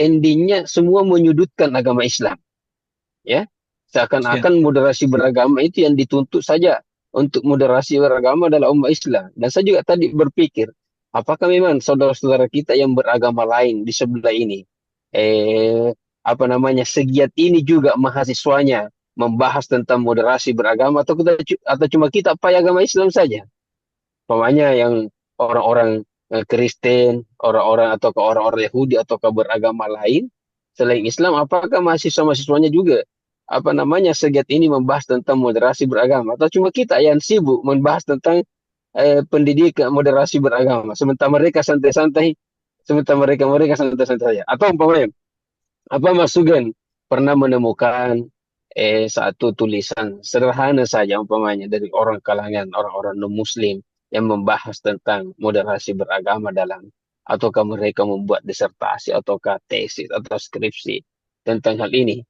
endingnya semua menyudutkan agama Islam. Ya, seakan-akan moderasi beragama itu yang dituntut saja untuk moderasi beragama adalah umat Islam. Dan saya juga tadi berpikir, apakah memang saudara-saudara kita yang beragama lain di sebelah ini, apa namanya segiat ini juga mahasiswanya membahas tentang moderasi beragama atau cuma kita agama Islam saja? Pokoknya yang orang-orang Kristen, orang-orang atau orang-orang Yahudi atau beragama lain selain Islam, apakah mahasiswa-mahasiswanya juga apa namanya segiat ini membahas tentang moderasi beragama atau cuma kita yang sibuk membahas tentang pendidikan moderasi beragama sementara mereka santai-santai saja? Atau umpamanya apa Mas Sugeng pernah menemukan satu tulisan sederhana saja umpamanya dari orang kalangan orang-orang non-muslim yang membahas tentang moderasi beragama ataukah mereka membuat disertasi ataukah tesis atau skripsi tentang hal ini?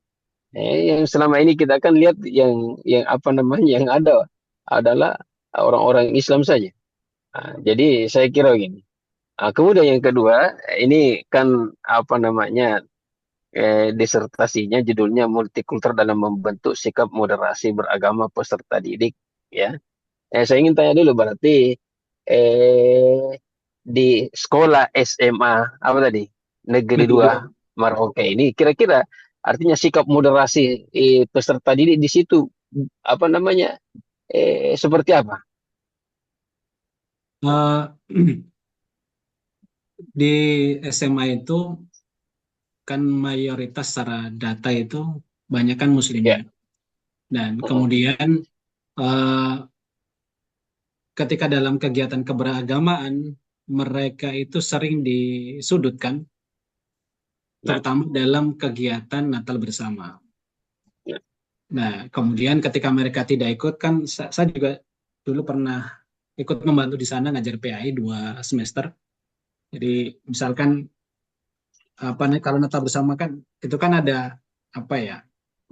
Yang selama ini kita akan lihat yang apa namanya yang ada adalah orang-orang Islam saja. Jadi saya kira gini. Kemudian yang kedua, ini kan apa namanya disertasinya judulnya multikultur dalam membentuk sikap moderasi beragama peserta didik. Ya, saya ingin tanya dulu berarti di sekolah SMA apa tadi Negeri 2 Merauke ini kira-kira artinya sikap moderasi peserta didik di situ apa namanya seperti apa? Di SMA itu kan mayoritas secara data itu banyak kan muslimnya. Dan kemudian ketika dalam kegiatan keberagamaan mereka itu sering disudutkan, terutama dalam kegiatan Natal bersama. Nah, kemudian ketika mereka tidak ikut kan saya juga dulu pernah ikut membantu di sana ngajar PAI 2 semester. Jadi misalkan kalau Natal bersama kan itu kan ada apa ya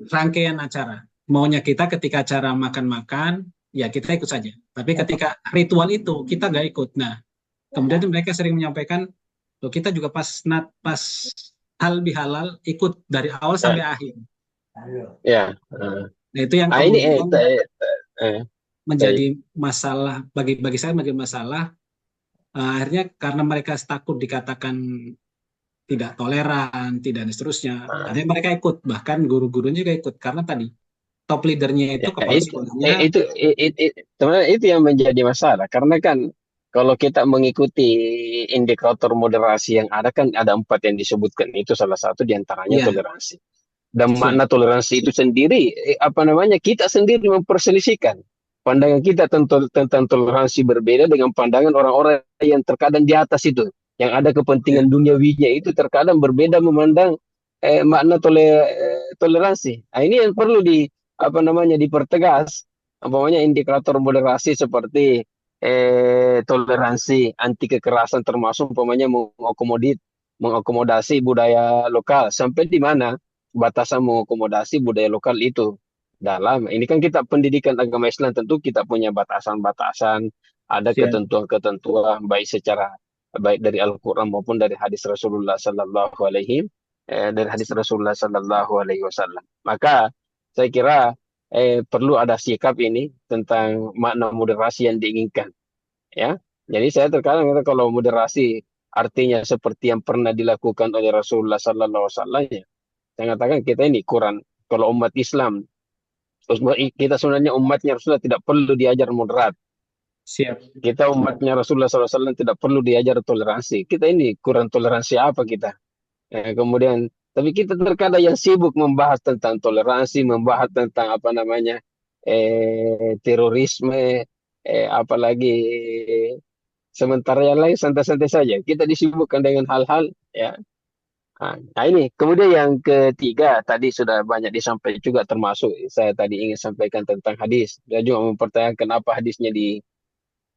rangkaian acara. Maunya kita ketika acara makan-makan, ya kita ikut saja. Tapi ketika ritual itu kita nggak ikut. Nah, kemudian mereka sering menyampaikan, loh kita juga pas hal bihalal ikut dari awal Ya, sampai akhir. ya. Nah, itu yang Ini kemudian baik. menjadi masalah bagi saya menjadi masalah. Akhirnya karena mereka takut dikatakan tidak toleran, tidak dan seterusnya. Akhirnya mereka ikut, bahkan guru-gurunya juga ikut karena tadi top leadernya itu Ya, kepala sekolahnya. sebenarnya itu yang menjadi masalah karena kan kalau kita mengikuti indikator moderasi yang ada kan ada 4 yang disebutkan itu salah satu diantaranya Ya, toleransi. Dan siap. makna toleransi itu sendiri, apa namanya, kita sendiri memperselisihkan. Pandangan kita tentang toleransi berbeda dengan pandangan orang-orang yang terkadang di atas itu. Yang ada kepentingan Ya, duniawinya itu terkadang berbeda memandang makna toleransi. Nah, ini yang perlu apa namanya, dipertegas. Umpamanya indikator moderasi seperti toleransi anti kekerasan termasuk umpamanya mengakomodasi budaya lokal sampai di mana batasan mengakomodasi budaya lokal itu dalam ini kan kita pendidikan agama Islam tentu kita punya batasan-batasan, ada siap. ketentuan-ketentuan baik dari Al-Quran maupun dari hadis Rasulullah Sallallahu Alaihi Wasallam. Maka saya kira perlu ada sikap ini tentang makna moderasi yang diinginkan, ya. Jadi saya terkadang kata kalau moderasi artinya seperti yang pernah dilakukan oleh Rasulullah Sallallahu Alaihi Wasallam, ya, saya katakan kita ini kurang. Kalau umat Islam, kita sebenarnya umatnya Rasulullah tidak perlu diajar moderat. Siap. Kita umatnya Rasulullah SAW tidak perlu diajar toleransi. Kita ini kurang toleransi apa kita? Kemudian, tapi kita terkadang yang sibuk membahas tentang toleransi, membahas tentang apa namanya terorisme, apalagi sementara yang lain santai-santai saja. Kita disibukkan dengan hal-hal, ya. Nah ini, kemudian yang ketiga tadi sudah banyak disampaikan juga termasuk saya tadi ingin sampaikan tentang hadis. Saya juga mempertanyakan kenapa hadisnya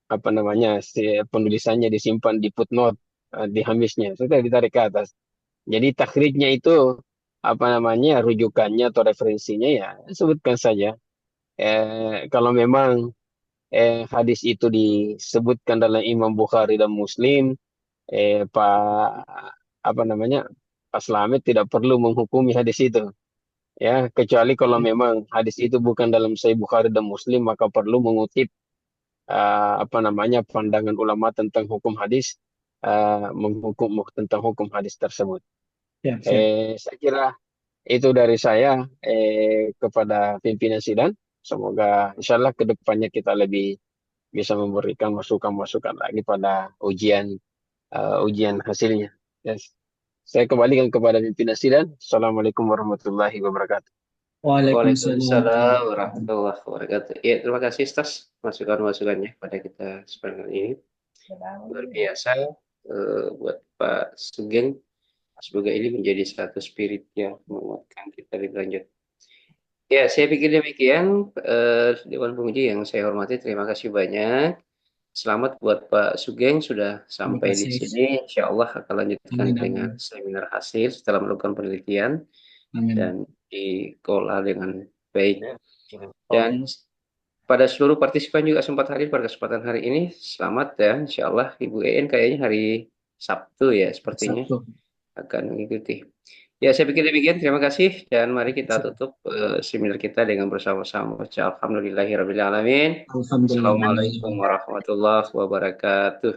apa namanya penulisannya disimpan di footnote di hamisnya, sudah ditarik ke atas. Jadi takhrijnya itu apa namanya rujukannya atau referensinya ya sebutkan saja. Kalau memang hadis itu disebutkan dalam Imam Bukhari dan Muslim, Pak apa namanya Pak Slamet tidak perlu menghukumi hadis itu, ya, kecuali kalau memang hadis itu bukan dalam Sahih Bukhari dan Muslim maka perlu mengutip apa namanya pandangan ulama tentang hukum hadis, tentang hukum hadis tersebut. Siap, siap. Saya kira itu dari saya kepada pimpinan sidang. Semoga insya Allah ke depannya kita lebih bisa memberikan masukan-masukan lagi pada ujian hasilnya. Yes. Saya kembalikan kepada pimpinan sidang. Assalamualaikum warahmatullahi wabarakatuh. Waalaikumsalam. Waalaikumsalam warahmatullahi wabarakatuh. Ya, terima kasih atas masukan-masukannya pada kita sepanjang ini. Luar biasa buat Pak Sugeng. Semoga ini menjadi satu spirit yang menguatkan kita lebih lanjut. Ya, saya pikir demikian. Dewan Penguji yang saya hormati, terima kasih banyak. Selamat buat Pak Sugeng sudah sampai di kasih. sini. Insya Allah akan lanjutkan Amin, dengan amin. seminar hasil setelah melakukan penelitian Amin. dan dikelola dengan baik. Dan pada seluruh partisipan juga sempat hadir pada kesempatan hari ini. Selamat ya, insya Allah Ibu EN kayaknya hari Sabtu ya sepertinya Sabtu. akan mengikuti. Ya, saya pikir demikian. Terima kasih dan mari kita tutup seminar kita dengan bersama-sama. Alhamdulillahirabbil alamin. Alhamdulillah. Assalamualaikum warahmatullahi wabarakatuh.